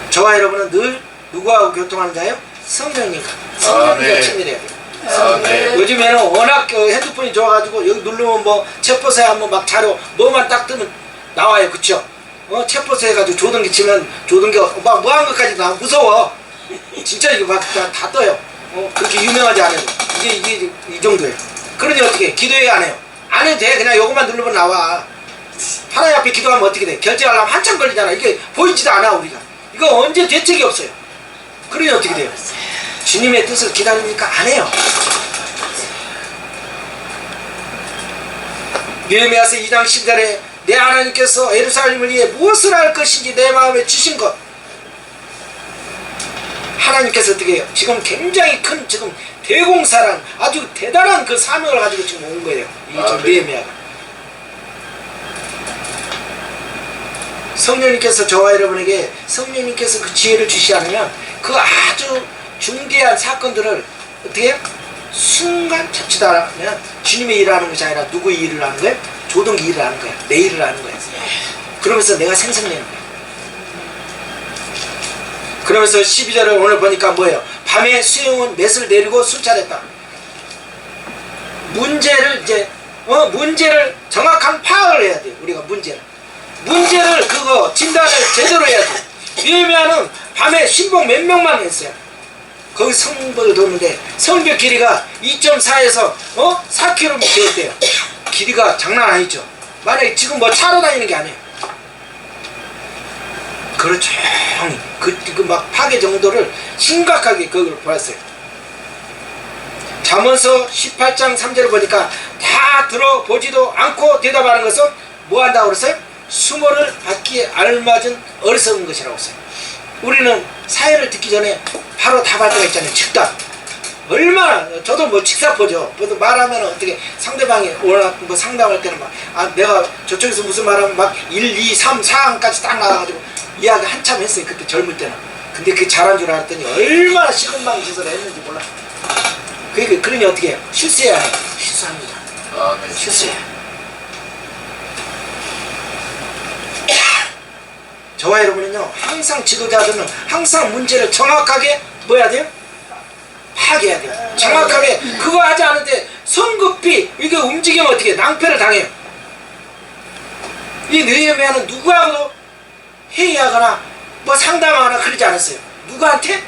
저와 여러분은 늘 누구하고 교통하는 자예요? 성령님과. 성령님과 친밀해야 돼요. 아멘. 요즘에는 워낙 핸드폰이 좋아가지고 여기 누르면 뭐 챗버스에 한번 막 자료 뭐만 딱 뜨면 나와요. 그쵸? 챗버스 해가지고 조등기 치면 조등기 막 무한 것까지 나와. 무서워. 진짜 이거 막 다 떠요. 그렇게 유명하지 않아도 이게 이 정도예요. 그러니 어떻게 해? 기도해 안 해요? 안 해도 돼. 그냥 요것만 누르면 나와. 하나님 앞에 기도하면 어떻게 돼? 결제하려면 한참 걸리잖아. 이게 보이지도 않아 우리가. 이거 언제 대책이 없어요. 그러니 어떻게 돼요? 주님의 뜻을 기다리니까 안 해요. 느헤미야서 2장 10절에 내 하나님께서 예루살렘을 위해 무엇을 할 것인지 내 마음에 주신 것. 하나님께서 어떻게 해요? 지금 굉장히 큰 지금 대공사랑 아주 대단한 그 사명을 가지고 지금 온 거예요. 이 느헤미야가. 성령님께서 저와 여러분에게 성령님께서 그 지혜를 주시지 않으면 그 아주 중대한 사건들을 어떻게 해요? 순간 잡지도 않으면 주님의 일을 하는 것이 아니라 누구의 일을 하는 거예요? 조동기 일을 하는 거예요. 내 일을 하는 거예요. 그러면서 내가 생성내는 거예요. 그러면서 12절을 오늘 보니까 뭐예요? 밤에 수영은 맷을 내리고 순찰했다. 문제를 이제 문제를 정확한 파악을 해야 돼요. 우리가 문제를 그거 진단을 제대로 해야 돼요. 느헤미야는 밤에 신봉 몇 명만 했어요. 거기 성벽을 도는데 성벽 길이가 2.4에서 4km였대요. 길이가 장난 아니죠. 만약에 지금 뭐 차로 다니는 게 아니에요. 그렇죠. 그 막 파괴 정도를 심각하게 그걸 보았어요. 잠언서 18장 3절을 보니까 다 들어보지도 않고 대답하는 것은 뭐 한다고 그랬어요? 수모를 받기에 알맞은 어리석은 것이라고 했어요. 우리는 사회를 듣기 전에 바로 답할 때가 있잖아요. 즉답. 얼마나 저도 뭐 직사포죠. 저도 말하면 어떻게 상대방이 워낙 뭐 상담할 때는 막 내가 저쪽에서 무슨 말하면 막 1, 2, 3, 4항까지 딱 나가가지고 이야기 한참 했어요. 그때 젊을 때는. 근데 그게 잘한 줄 알았더니 얼마나 시큰방이 짓을 했는지 몰라. 그러니 어떻게 해요? 실수해야 해요. 실수합니다. 아멘. 실수해요. 저와 여러분은요, 항상 지도자들은 항상 문제를 정확하게 뭐 해야 돼요? 파악해야 돼요. 정확하게 그거 하지 않은데 성급히 이게 움직이면 어떻게 해요? 낭패를 당해요. 이 느헤미야는 누구하고도 회의하거나 뭐 상담하거나 그러지 않았어요. 누구한테?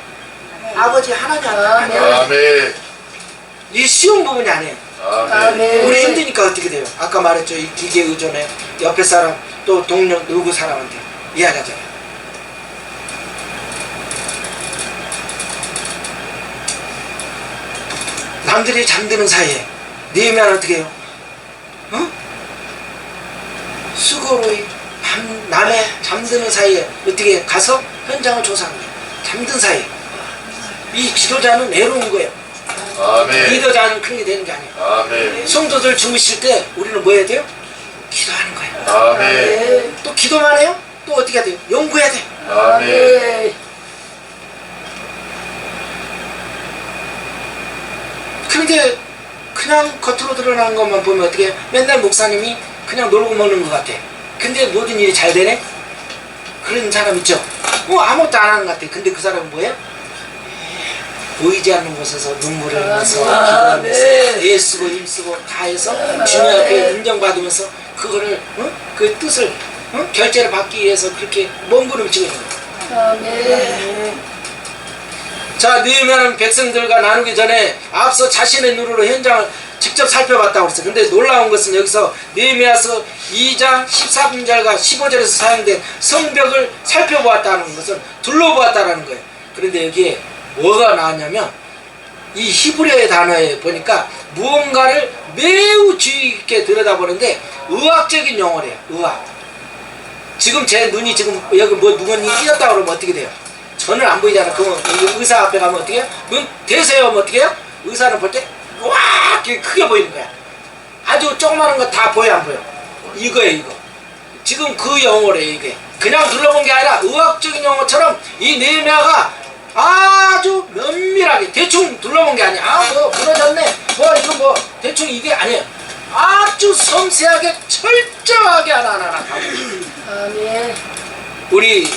아버지 하나님한테. 아멘. 이 쉬운 부분이 아니에요. 아멘. 우리 힘드니까 어떻게 돼요? 아까 말했죠. 이 기계 의존에 옆에 사람 또 동료 누구 사람한테 이야기하잖아요. 남들이 잠드는 사이에 느헤미야는 어떻게 해요? 수고로이 남의 잠드는 사이에 어떻게 가서 현장을 조사하는 거예요. 잠든 사이에. 이 지도자는 애로운 거예요. 아멘. 리더자는 그렇게 되는 게 아니에요. 아멘. 성도들 주무실 때 우리는 뭐 해야 돼요? 기도하는 거예요. 아멘. 또 기도만 해요? 또 어떻게 해야 돼요? 연구해야 돼. 아멘. 그런데 그냥 겉으로 드러나는 것만 보면 어떻게 해요? 맨날 목사님이 그냥 놀고 먹는 것 같아. 근데 모든 일이 잘 되네? 그런 사람 있죠? 뭐 아무것도 안 하는 것 같아. 근데 그 사람은 뭐예요? 보이지 않는 곳에서 눈물을 흘려서 기도하면서 애쓰고 힘쓰고 다 해서 주님 앞에 인정받으면서 그거를 그 뜻을 결제를 받기 위해서 그렇게 몸부림치고 있는 거예요. 아멘. 자, 느헤미야는 백성들과 나누기 전에 앞서 자신의 눈으로 현장을 직접 살펴봤다고 그랬어요. 근데 놀라운 것은 여기서 느헤미야서 2장 14절과 15절에서 사용된 성벽을 살펴보았다는 것은 둘러보았다는 거예요. 그런데 여기에 뭐가 나왔냐면 이 히브리어의 단어에 보니까 무언가를 매우 주의 깊게 들여다보는데 의학적인 용어래요. 의학. 지금 제 눈이 지금 여기 뭐 누군이 띄었다 그러면 어떻게 돼요? 전혀 안 보이잖아. 그러면 의사 앞에 가면 어떻게 해요? 눈 대세요. 하면 어떻게 해요? 의사는 볼 때 와 이렇게 크게 보이는 거야. 아주 조그마한 거 다 보여 안 보여? 이거예요 이거. 지금 그 용어래요 이게. 그냥 둘러본 게 아니라 의학적인 용어처럼 이 느헤미야가 아주 면밀하게 대충 둘러본 게 아니야. 뭐 무너졌네. 뭐 이거 뭐 대충 이게 아니에요. 아주 섬세하게 철저하게 하나하나 다. 아멘. 우리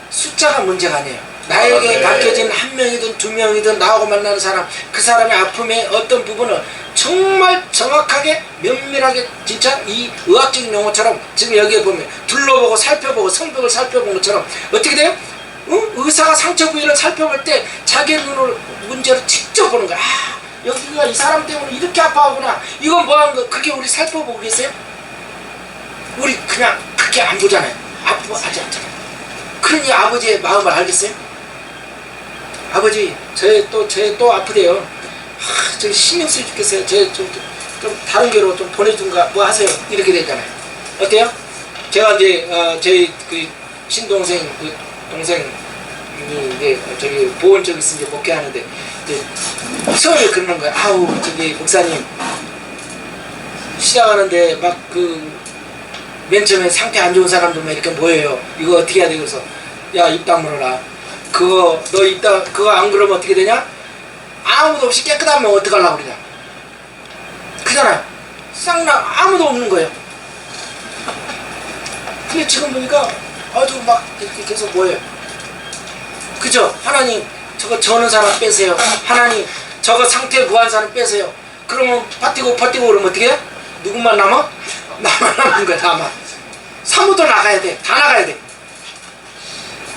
숫자가 문제가 아니에요. 나에게 네. 맡겨진 한 명이든 두 명이든 나하고 만나는 사람, 그 사람의 아픔의 어떤 부분을 정말 정확하게 면밀하게 진짜 이 의학적인 용어처럼 지금 여기에 보면 둘러보고 살펴보고 성벽을 살펴본 것처럼 어떻게 돼요? 의사가 상처 부위를 살펴볼 때 자기 눈으로 문제를 직접 보는 거야. 아, 여기가 이 사람 때문에 이렇게 아파하구나. 이건 뭐 하는 거? 그게 우리 살펴보고 계세요? 우리 그냥 그렇게 안 보잖아요. 아파하지 않잖아요. 그러니 아버지의 마음을 알겠어요? 아버지, 쟤 또 아프대요. 저 신경 쓰여 죽겠어요. 좀 다른 교로 좀 보내준가 뭐 하세요. 이렇게 되잖아요. 어때요? 제가 이제 저희 그 친동생 그 동생이 이제 저기 보건 쪽에서 이제 목회하는데 이제 처음에 그러는 거야. 아우 저기 목사님 시작하는데 막 그 맨 처음에 상태 안 좋은 사람들만 이렇게 모여요. 이거 어떻게 해야 돼? 그래서 야 입 다물어라. 그거 너 입다 그거 안 그러면 어떻게 되냐? 아무도 없이 깨끗하면 어떡하려고 그러냐? 그잖아요. 쌍나 아무도 없는 거예요. 근데 지금 보니까 아주 막 이렇게 계속 모여요. 그죠? 하나님 저거 저는 사람 빼세요. 하나님 저거 상태 구한 사람 빼세요. 그러면 버티고 그러면 어떻게 해? 누구만 남아? 나만 남은 거야. 나만. 사무도 나가야 돼. 다 나가야 돼.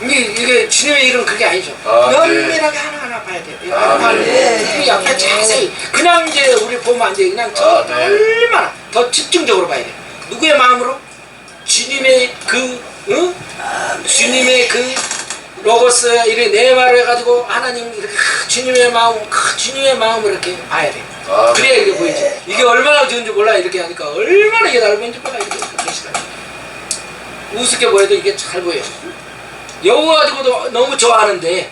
이게 주님의 일은 그게 아니죠. 면밀하게 하나하나 봐야 돼. 이 옆에 자세히 그냥 이제 우리 보면 안 돼. 그냥 저 얼마나 더 집중적으로 봐야 돼. 누구의 마음으로? 주님의 주님의 그 로고스 이렇게 내 말을 해가지고 하나님 이렇게 주님의 마음을 이렇게 봐야 돼. 그래야 이게 보이지. 이게 얼마나 좋은지 몰라. 이렇게 하니까 얼마나 이게 넓은지 몰라. 이렇게 시간. 우습게 보여도 이게 잘 보여. 여우 가지고도 너무 좋아하는데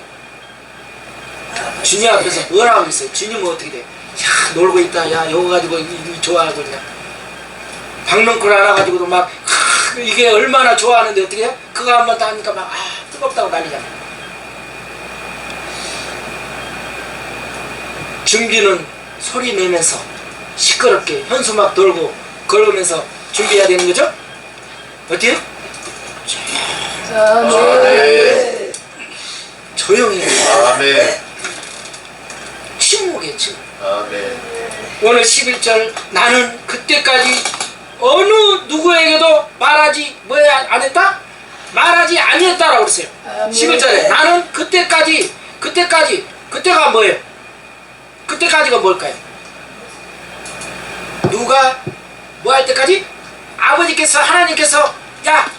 주님 앞에서 뭘 하고 있어요? 주님은 어떻게 돼? 야 놀고 있다. 야 여우 가지고 좋아하고 있냐? 박넝쿨 하나 가지고도 막 이게 얼마나 좋아하는데 어떻게 해요? 그거 한 번 더 하니까 막 뜨겁다고 난리잖아. 준비는 소리 내면서 시끄럽게 현수막 돌고 걸으면서 준비해야 되는 거죠? 어때요? 아멘. 조용히 아멘. 침묵이에요. 침묵. 아멘. 오늘 11절 나는 그때까지 어느 누구에게도 말하지 뭐야 안 했다? 말하지 아니했다라고 그랬어요. 11절에 나는 그때가 뭐예요? 그때까지가 뭘까요? 누가 뭐 할 때까지? 아버지께서 하나님께서 야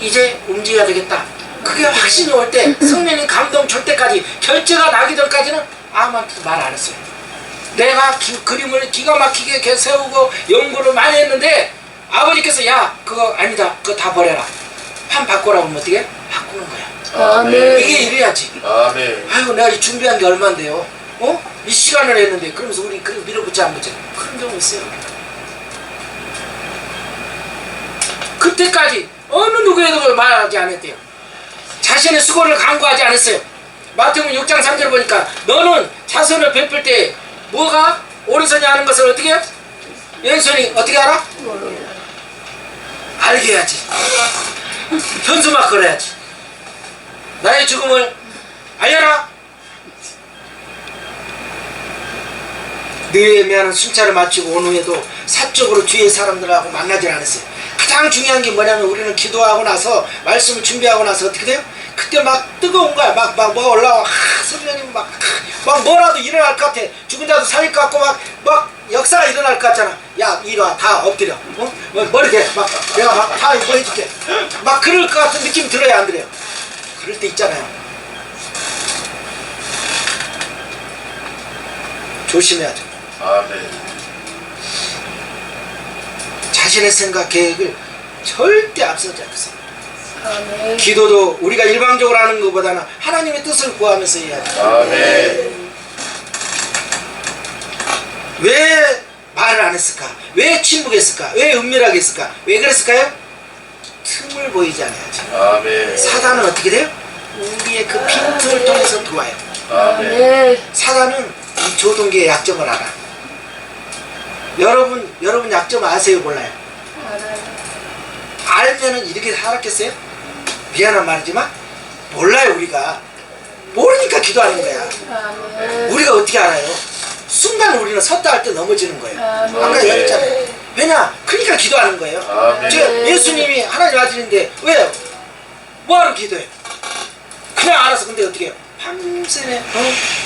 이제 움직여야 되겠다. 그게 확신이 올 때 성령님 감동 줄 때까지 결제가 나기 전까지는 아무한테도 말 안 했어요. 내가 그림을 기가 막히게 세우고 연구를 많이 했는데 아버지께서 야 그거 아니다. 그거 다 버려라. 판 바꾸라고 하면 어떻게 해? 바꾸는 거야. 아멘. 이게 이래야지. 아멘. 아이고 내가 준비한 게 얼만데요. 이 시간을 했는데 그러면서 우리 밀어붙지 안 붙지. 그런 경우 있어요. 그때까지 어느 누구에도 말하지 않았대요. 자신의 수고를 강구하지 않았어요. 마태복음 6장 3절 보니까 너는 자손을 베풀 때 뭐가 오른손이 하는 것을 어떻게 해요? 왼손이 어떻게 알아? 알게 해야지. 현수막 걸어야지. 나의 죽음을 알려라. 느헤미야는 순찰을 마치고 온 후에도 사적으로 주위의 사람들하고 만나질 않았어요. 가장 중요한 게 뭐냐면 우리는 기도하고 나서 말씀을 준비하고 나서 어떻게 돼요? 그때 막 뜨거운 거야. 막 뭐가 올라와. 성령님 막 뭐라도 일어날 것 같아. 죽은 자도 살릴 것 같고 막 역사가 일어날 것 같잖아. 야 이리 와. 다 엎드려. 뭐 이렇게 막 내가 막 다 이거 해줄게. 막 그럴 것 같은 느낌 들어요 안 들어요? 그럴 때 있잖아요. 조심해야 돼. 아멘. 자신의 생각 계획을 절대 앞서지 않으세요. 아멘. 기도도 우리가 일방적으로 하는 것보다는 하나님의 뜻을 구하면서 해야 돼. 아멘. 왜 말을 안 했을까? 왜 침묵했을까? 왜 은밀하게 했을까? 왜 그랬을까요? 틈을 보이지 않아야지. 아멘. 사단은 어떻게 돼요? 우리의 그 빈틈을 통해서 들어와요. 아멘. 아멘. 사단은 이 조동기의 약점을 알아. 여러분 약점 아세요? 몰라요? 알아요. 알면은 이렇게 살았겠어요? 미안한 말이지만 몰라요. 우리가 모르니까 기도하는 거야. 아멘. 우리가 어떻게 알아요? 순간 우리는 섰다 할 때 넘어지는 거예요. 아멘. 아까 얘기했잖아요. 왜냐? 그러니까 기도하는 거예요. 아멘. 저 예수님이 하나님 아들인데 왜? 뭐하러 기도해? 그냥 알아서. 근데 어떻게 해요? 밤새네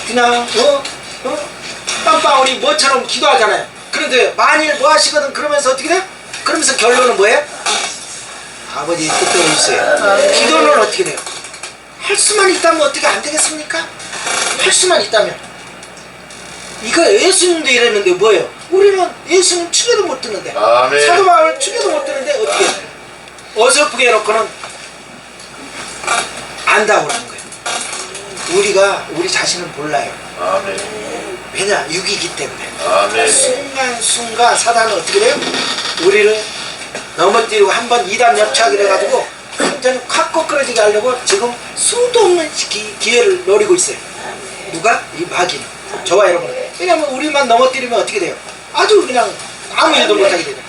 그냥 빰빰 우리 뭐처럼 기도하잖아요. 그런데 만일 뭐 하시거든 그러면서 어떻게 돼요? 그러면서 결론은 뭐예요? 아버지 뜻대로 해주세요. 기도는 어떻게 돼요? 할 수만 있다면 어떻게 안 되겠습니까? 할 수만 있다면. 이거 예수님도 이랬는데 뭐예요? 우리는 예수님 축에도 못 듣는데 아멘. 사도 바울 축에도 못 듣는데 어떻게 해요? 어설프게 해놓고는 안다고 그러는 거예요. 우리가 우리 자신을 몰라요. 아멘. 왜냐? 육이기 때문에. 아멘. 순간순간 사단은 어떻게 돼요? 우리를 넘어뜨리고 한번 2단 옆차기를 해가지고 완전히 확 꺾어지게 하려고 지금 수도 없는 기회를 노리고 있어요. 누가? 이 마귀는. 저와 여러분. 왜냐면 우리만 넘어뜨리면 어떻게 돼요? 아주 그냥 아무 일도 못하게 되죠.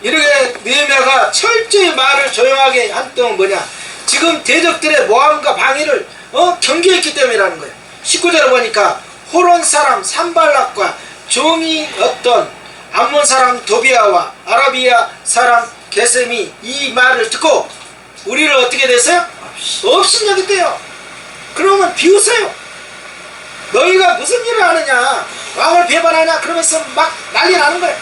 이렇게 느헤미야가 철저히 말을 조용하게 한 때는 뭐냐? 지금 대적들의 모함과 방해를 경계했기 때문이라는 거예요. 19절에 보니까 호론 사람 산발락과 종이었던 암몬 사람 도비아와 아라비아 사람 게셈이 이 말을 듣고 우리를 어떻게 됐어요? 업신여겼대요. 그러면 비웃어요. 너희가 무슨 일을 하느냐? 왕을 배반하냐? 그러면서 막 난리 나는 거예요.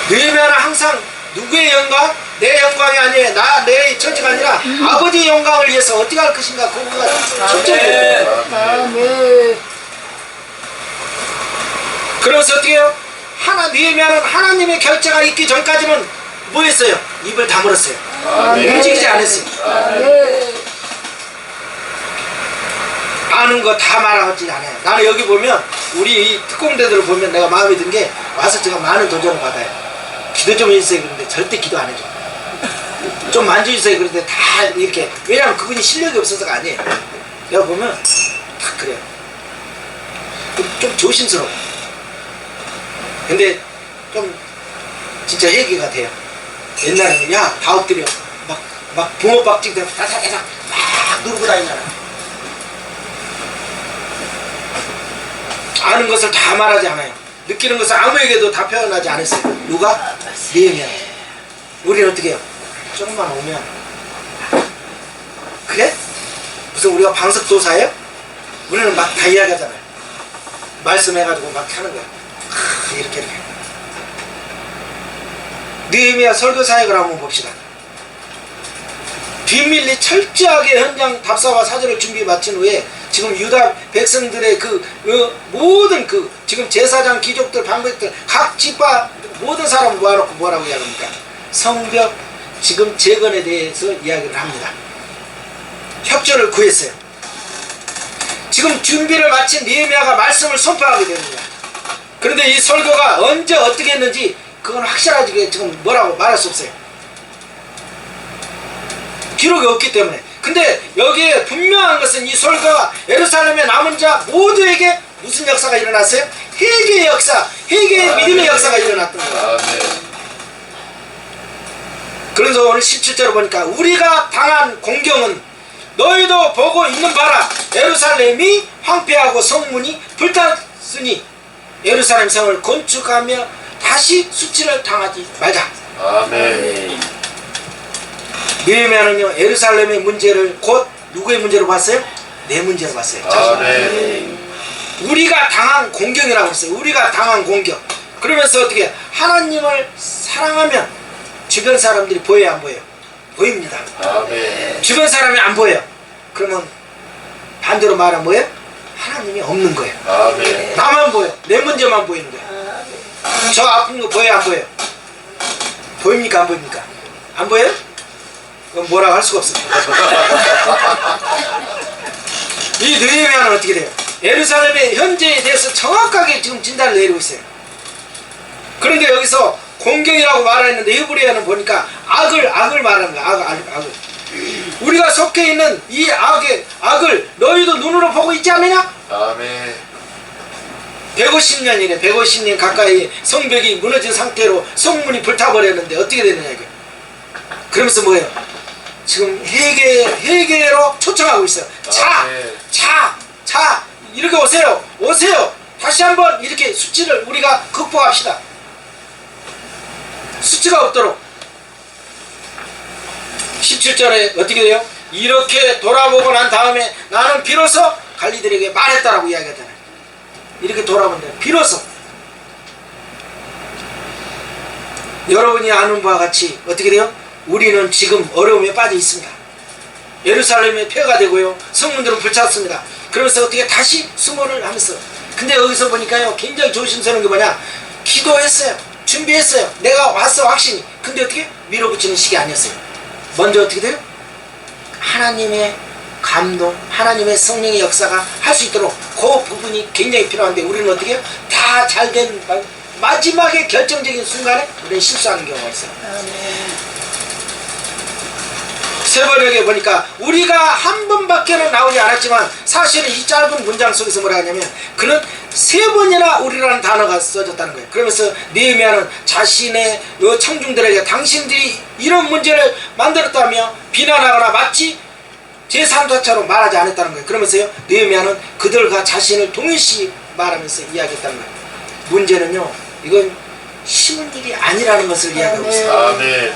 느헤미야는 항상 누구의 영광? 내 영광이 아니에요. 내 처지가 아니라 아버지의 영광을 위해서 어떻게 할 것인가 그거가 첫째예요. 아멘. 그래서 어떻게 해요? 느헤미야는 하나님의 결제가 있기 전까지는 뭐 했어요? 입을 다물었어요. 아멘. 움직이지 않았어요. 아멘. 아는 거 다 말하지 않아요. 나는 여기 보면 우리 이 특공대들을 보면 내가 마음에 든 게 와서 제가 많은 도전을 받아요. 기도 좀 해주세요. 그런데 절대 기도 안 해줘. 좀 만져주세요. 그런데 다 이렇게. 왜냐면 그분이 실력이 없어서가 아니에요. 내가 보면 다 그래요. 좀 조심스러워. 근데 좀 진짜 얘기가 돼요. 옛날에는 야 다 엎드려. 막 붕어박 찍고 다다다닥 막 누르고 다니잖아. 아는 것을 다 말하지 않아요. 느끼는 것을 아무에게도 다 표현하지 않았어요. 누가? 느헤미야. 우리는 어떻게 해요? 조금만 오면 그래? 무슨 우리가 방석도사예요? 우리는 막 다 이야기하잖아요. 말씀해가지고 막 하는 거야. 이렇게 느헤미야 설교 사역을 한번 봅시다. 비밀리 철저하게 현장 답사와 사절을 준비 마친 후에 지금 유다 백성들의 모든 지금 제사장 귀족들 방백들 각 집과 모든 사람 모아놓고 뭐라고 이야기합니까? 성벽 지금 재건에 대해서 이야기를 합니다. 협조를 구했어요. 지금 준비를 마친 느헤미야가 말씀을 선포하게 되는 거야. 그런데 이 설교가 언제 어떻게 했는지 그건 확실하게 지금 뭐라고 말할 수 없어요. 기록이 없기 때문에. 근데 여기에 분명한 것은 이 설교가 예루살렘에 남은 자 모두에게 무슨 역사가 일어났어요? 회개의 역사, 회개의 믿음의 역사가 일어났던 거예요. 그래서 오늘 17절을 보니까 우리가 당한 공경은 너희도 보고 있는 바라. 예루살렘이 황폐하고 성문이 불탔으니 예루살렘 성을 건축하며 다시 수치를 당하지 말자. 아멘. 느헤미야는요 예루살렘의 문제를 곧 누구의 문제로 봤어요? 내 문제로 봤어요. 아멘. 우리가 당한 공경이라고 했어요. 우리가 당한 공경. 그러면서 어떻게 하나님을 사랑하면 주변 사람들이 보여요, 안 보여요? 보입니다. 아멘. 주변 사람이 안 보여요. 그러면 반대로 말하면 뭐예요? 하나님이 없는 거예요. 아멘. 나만 보여. 내 문제만 보이는 거예요. 저 아픈 거 보여요, 안 보여요? 보입니까, 안 보입니까? 안 보여요? 그럼 뭐라고 할 수가 없어요. 이 느헤미야는 어떻게 돼요? 예루살렘의 현재에 대해서 정확하게 지금 진단을 내리고 있어요. 그런데 여기서 공경이라고 말했는데 히브리어는 보니까 악을 말하는 거야. 악을. 우리가 속해 있는 이 악을 너희도 눈으로 보고 있지 않느냐? 아멘. 150년이네. 150년 가까이 성벽이 무너진 상태로 성문이 불타버렸는데 어떻게 됐느냐 이게. 그러면서 뭐예요? 지금 회개로 초청하고 있어요. 자 이렇게 오세요. 다시 한번 이렇게 수치를 우리가 극복합시다. 수치가 없도록. 17절에 어떻게 돼요? 이렇게 돌아보고 난 다음에 나는 비로소 관리들에게 말했다라고 이야기하잖아요. 이렇게 돌아본다. 비로소. 여러분이 아는 바와 같이 어떻게 돼요? 우리는 지금 어려움에 빠져 있습니다. 예루살렘에 폐허가 되고요. 성문들은 불탔습니다. 그러면서 어떻게 다시 수모를 하면서. 근데 여기서 보니까요. 굉장히 조심스러운 게 뭐냐. 기도했어요. 준비했어요. 내가 왔어 확신이. 근데 어떻게? 밀어붙이는 식이 아니었어요. 먼저 어떻게 돼요? 하나님의 감동, 하나님의 성령의 역사가 할 수 있도록 그 부분이 굉장히 필요한데 우리는 어떻게 해요? 다 잘된 마지막에 결정적인 순간에 우리는 실수하는 경우가 있어요. 세번역에 보니까 우리가 한 번밖에는 나오지 않았지만 사실은 이 짧은 문장 속에서 뭐라 하냐면 그는 3번이나 우리라는 단어가 써졌다는 거예요. 그러면서 느헤미야는 자신의 청중들에게 당신들이 이런 문제를 만들었다며 비난하거나 마치 제3자처럼 말하지 않았다는 거예요. 그러면서요 느헤미야는 그들과 자신을 동일시 말하면서 이야기했다는 거예요. 문제는요 이건 쉬운 일이 아니라는 것을 이야기하고 있어요. 아멘.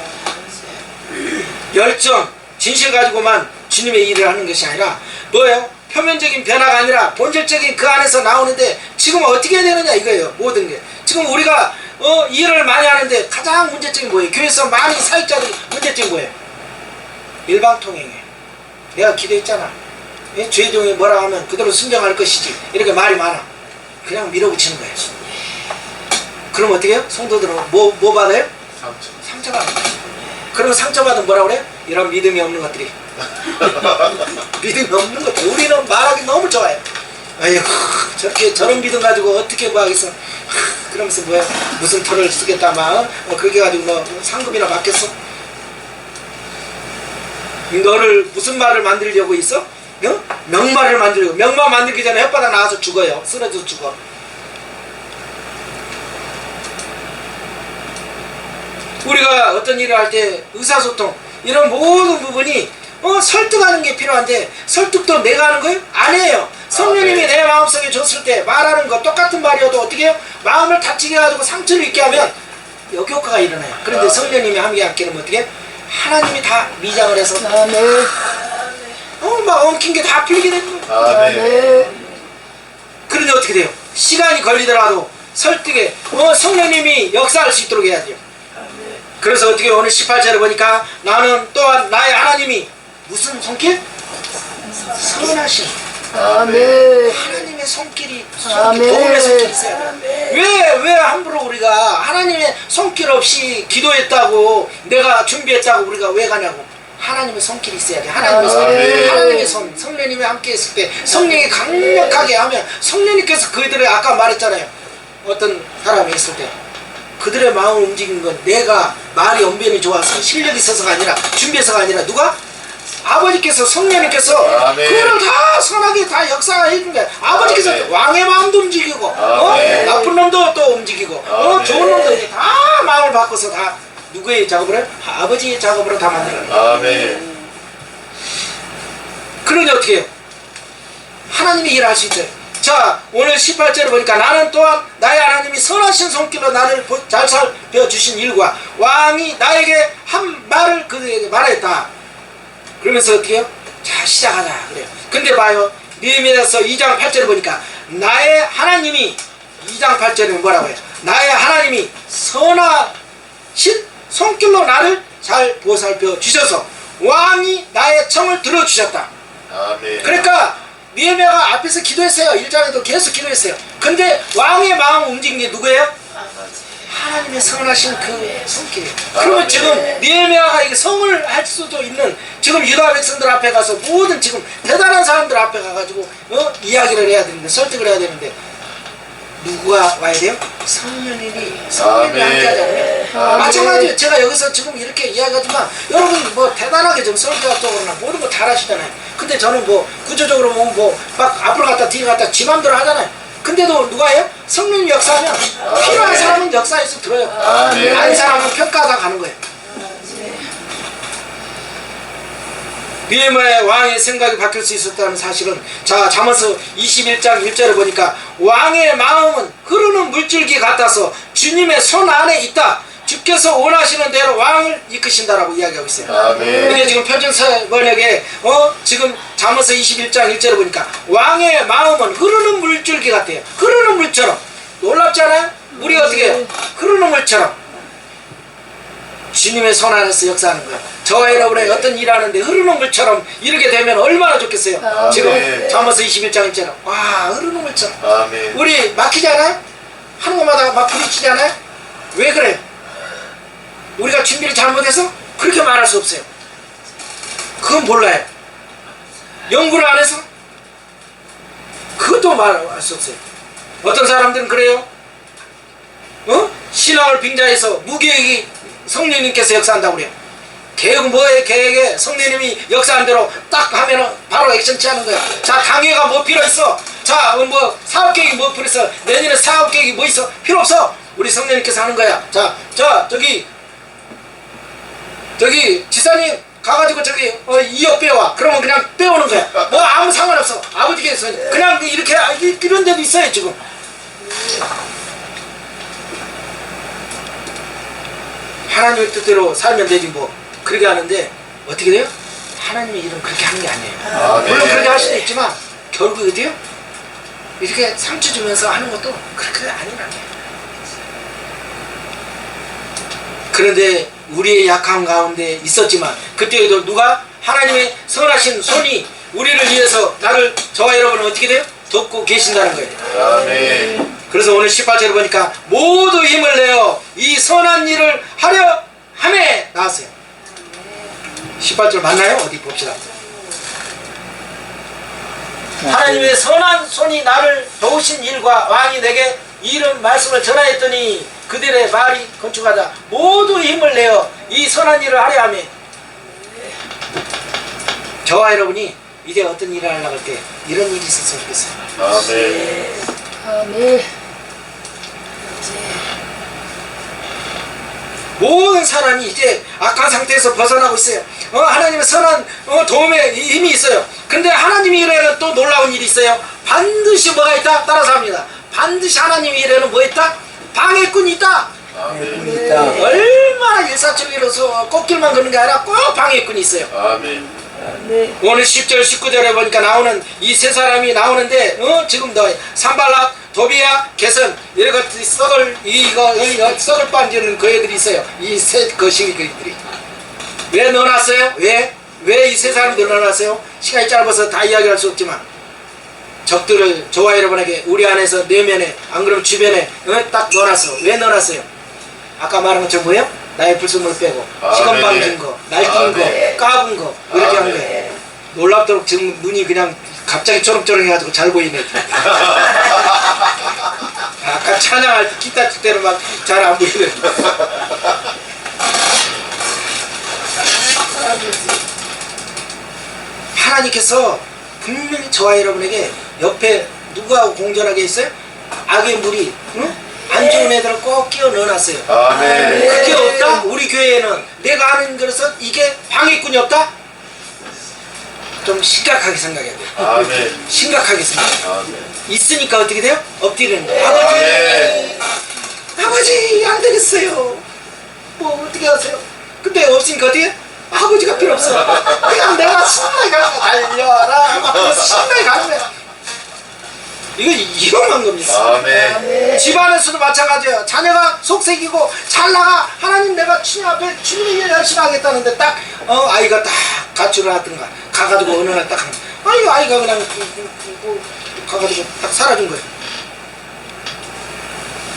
열정, 진실 가지고만 주님의 일을 하는 것이 아니라 뭐예요? 표면적인 변화가 아니라 본질적인 그 안에서 나오는데 지금 어떻게 해야 되느냐 이거예요. 모든 게 지금 우리가 일을 많이 하는데 가장 문제점이 뭐예요? 교회에서 많이 사역자들이 문제점이 뭐예요? 일방통행이에요. 내가 기도했잖아. 죄종이 뭐라 하면 그대로 순종할 것이지. 이렇게 말이 많아. 그냥 밀어붙이는 거예요. 그럼 어떻게 해요? 성도들은 뭐 받아요? 상처 받아요. 그러면 상처받으면 뭐라 그래? 이런 믿음이 없는 것들이. 믿음이 없는 것들. 우리는 말하기 너무 좋아요. 아이고 저런 믿음 가지고 어떻게 뭐 하겠어. 그러면서 뭐야 무슨 털을 쓰겠다 막 그렇게 가지고 뭐 상급이나 받겠어? 너를 무슨 말을 만들려고 있어? 명말을 만들려고. 명말 만들기 전에 혓바닥 나와서 죽어요. 쓰러져서 죽어. 우리가 어떤 일을 할 때 의사소통 이런 모든 부분이 설득하는 게 필요한데 설득도 내가 하는 거예요? 아니에요. 성령님이 내 마음속에 줬을 때 말하는 거 똑같은 말이어도 어떻게 해요? 마음을 다치게 해가지고 상처를 입게 하면 역효과가 일어나요. 그런데 성령님이 함께 하면 어떻게 해요? 하나님이 다 미장을 해서 막 엉킨 게 다 풀리게 되는 거예요. 아멘. 그런데 어떻게 돼요? 시간이 걸리더라도 설득에 성령님이 역사할 수 있도록 해야죠. 그래서 어떻게 오늘 18절을 보니까 나는 또한 나의 하나님이 무슨 손길? 선하신 하나님의 손길이 도움의 손길이 있어야 돼요. 왜 함부로 우리가 하나님의 손길 없이 기도했다고 내가 준비했다고 우리가 왜 가냐고. 하나님의 손길이 있어야 돼. 하나님의 손, 아멘. 하나님의 손, 성령님이 함께 있을 때 성령이 강력하게 하면 성령님께서 그들의 아까 말했잖아요. 어떤 사람이 있을 때 그들의 마음을 움직이는 건 내가 말이 언변이 좋아서 실력이 있어서가 아니라 준비해서가 아니라 누가? 아버지께서 성령님께서 아멘. 그거를 다 선하게 다 역사해 준 거야. 아버지께서 아멘. 왕의 마음도 움직이고 아멘. 나쁜 놈도 또 움직이고 아멘. 좋은 놈도 이제 다 마음을 바꿔서 다 누구의 작업을 해? 아버지의 작업으로 다 만들어요. 아멘. 그러니 어떻게 해요? 하나님이 일할 수 있어요. 자, 오늘 18절을 보니까 나는 또한 나의 하나님이 선하신 손길로 나를 잘 살펴주신 일과 왕이 나에게 한 말을 그에게 말했다. 그러면서 어떻게 해요? 자, 시작하자 그래요. 근데 봐요, 느헤미야서 2장 8절을 보니까 나의 하나님이 2장 8절에는 뭐라고 해요? 나의 하나님이 선하신 손길로 나를 잘 보살펴 주셔서 왕이 나의 청을 들어주셨다. 아멘. 그러니까 느헤미야가 앞에서 기도했어요. 1장에도 계속 기도했어요. 근데 왕의 마음을 움직인 게 누구예요? 하나님의 선하신 그 손길이에요. 그러면 아멘. 지금 느헤미야가 이게 성을 할 수도 있는 지금 유다 백성들 앞에 가서 모든 지금 대단한 사람들 앞에 가가지고 이야기를 해야 되는데 설득을 해야 되는데 누구가 와야 돼요? 성령님이 아멘. 함께 하잖아요. 아멘. 마찬가지로 제가 여기서 지금 이렇게 이야기하지만 여러분 뭐 대단하게 좀 설교학적으로나 모든 거 잘하시잖아요. 근데 저는 뭐 구조적으로 뭐 막 앞으로 갔다 뒤에 갔다 지 맘대로 하잖아요. 근데도 누가 해요? 성령 역사하면 필요한 사람은 역사에서 들어요. 아멘. 아닌 사람은 평가하다 가는 거예요. 느헤미야의 왕의 생각이 바뀔 수 있었다는 사실은 자, 잠언서 21장 1절을 보니까 왕의 마음은 흐르는 물줄기 같아서 주님의 손 안에 있다. 주께서 원하시는 대로 왕을 이끄신다라고 이야기하고 있어요. 아멘. 근데 지금 표준서 번역에 지금 잠언서 21장 1절을 보니까 왕의 마음은 흐르는 물줄기 같아요. 흐르는 물처럼. 놀랍지 않아요? 우리 어떻게 해요? 흐르는 물처럼 주님의 손 안에서 역사하는 거예요. 저와 여러분의 어떤 일 하는데 흐르는 물처럼 이렇게 되면 얼마나 좋겠어요. 아멘. 지금 잠언서 21장 1절은 와, 흐르는 물처럼. 아멘. 우리 막히지 않아요? 하는 것마다 막 부딪히지 않아요? 왜 그래요? 우리가 준비를 잘못해서 그렇게 말할 수 없어요. 그건 몰라요. 연구를 안 해서 그것도 말할 수 없어요. 어떤 사람들은 그래요. 신앙을 빙자해서 무계획이 성령님께서 역사한다고 그래요. 계획은 뭐예요? 계획에 성령님이 역사한 대로 딱 하면은 바로 액션 취하는 거예요. 자, 당회가 뭐 필요 있어? 자, 뭐 사업 계획이 뭐 필요 있어? 내년에 사업 계획이 뭐 있어? 필요 없어. 우리 성령님께서 하는 거야. 자, 저기 지사님 가가지고 저기 2억 빼와. 그러면 그냥 빼오는 거야. 뭐 아무 상관없어. 아버지께서 그냥 이렇게 이런 데도 있어요 지금. 하나님의 뜻대로 살면 되지 뭐. 그렇게 하는데 어떻게 돼요? 하나님의 일은 그렇게 하는 게 아니에요. 아멘. 물론 그렇게 할 수도 있지만 결국 어때요? 이렇게 상처 주면서 하는 것도 그렇게 아니라는 거예요. 그런데 우리의 약함 가운데 있었지만 그때에도 누가 하나님의 선하신 손이 우리를 위해서 저와 여러분은 어떻게 돼요? 돕고 계신다는 거예요. 아멘. 그래서 오늘 18절을 보니까 모두 힘을 내어 이 선한 일을 하려 함에 나왔어요. 18절 맞나요? 어디 봅시다. 하나님의 선한 손이 나를 도우신 일과 왕이 내게 이런 말씀을 전하였더니 그들의 말이 건축하다 모두 힘을 내어 이 선한 일을 하려 하며 저와 여러분이 이제 어떤 일을 하려고 할 때 이런 일이 있었으면 좋겠어요. 아멘. 아멘. 모든 사람이 이제 악한 상태에서 벗어나고 있어요. 하나님의 선한 도움의 힘이 있어요. 근데 하나님이 일에는 또 놀라운 일이 있어요. 반드시 뭐가 있다? 따라서 합니다. 반드시 하나님의 일에는 뭐 있다? 방해꾼이 있다. 아멘. 얼마나 일사천리로서 꽃길만 걷는 게 아니라 꼭 방해꾼이 있어요. 아멘. 네. 오늘 10절 19절에 보니까 나오는 이 세 사람이 나오는데 지금 너 산발락, 도비야, 게선 이런 것들이 썩을 빠지는 그 애들이 있어요. 이 세 거시기들이 왜 넣어놨어요? 왜 이 세 사람들 넣어놨어요? 시간이 짧아서 다 이야기할 수 없지만 적들을 저와 여러분에게 우리 안에서 내면에 안 그러면 주변에 딱 넣어놨어. 왜 넣어놨어요? 아까 말한 것처럼 뭐예요? 나의 불순물 빼고 아멘. 시간 방진 거, 날뛴 아멘. 거, 까분 거 이렇게 한 아멘. 거예요. 놀랍도록 지금 눈이 그냥 갑자기 초록초록해가지고 잘 보이네. 아까 찬양할 때 기타 칠 때는 막 잘 안 보이네. 하나님께서 분명히 저와 여러분에게 옆에 누구하고 공존하게 했어요? 악의 무리, 응? 안 좋은 애들을 꼭 끼워 넣어놨어요. 아멘. 그게 없다? 우리 교회에는 내가 아는 것은 이게 방해꾼이 없다? 좀 심각하게 생각해야 돼요. 아멘. 심각하게 생각해요. 아멘. 있으니까 어떻게 돼요? 엎드리는 거예요. 아버지, 아멘. 아버지 안 되겠어요. 뭐 어떻게 하세요? 근데 없으니까 어떻게 해? 아버지가 필요 없어. 그냥 내가 신나게 가는 거야. 달려라. 막 신나게 가는 거야. 이거 위험한 겁니다. 아멘. 집안에서도 마찬가지예요. 자녀가 속색이고 잘 나가. 하나님 내가 주님 앞에 주님의 일 열심히 하겠다는데 딱 아이가 딱 가출을 하든가 가가지고 어느 날 딱 아이가 그냥 가가지고 딱 사라진 거예요.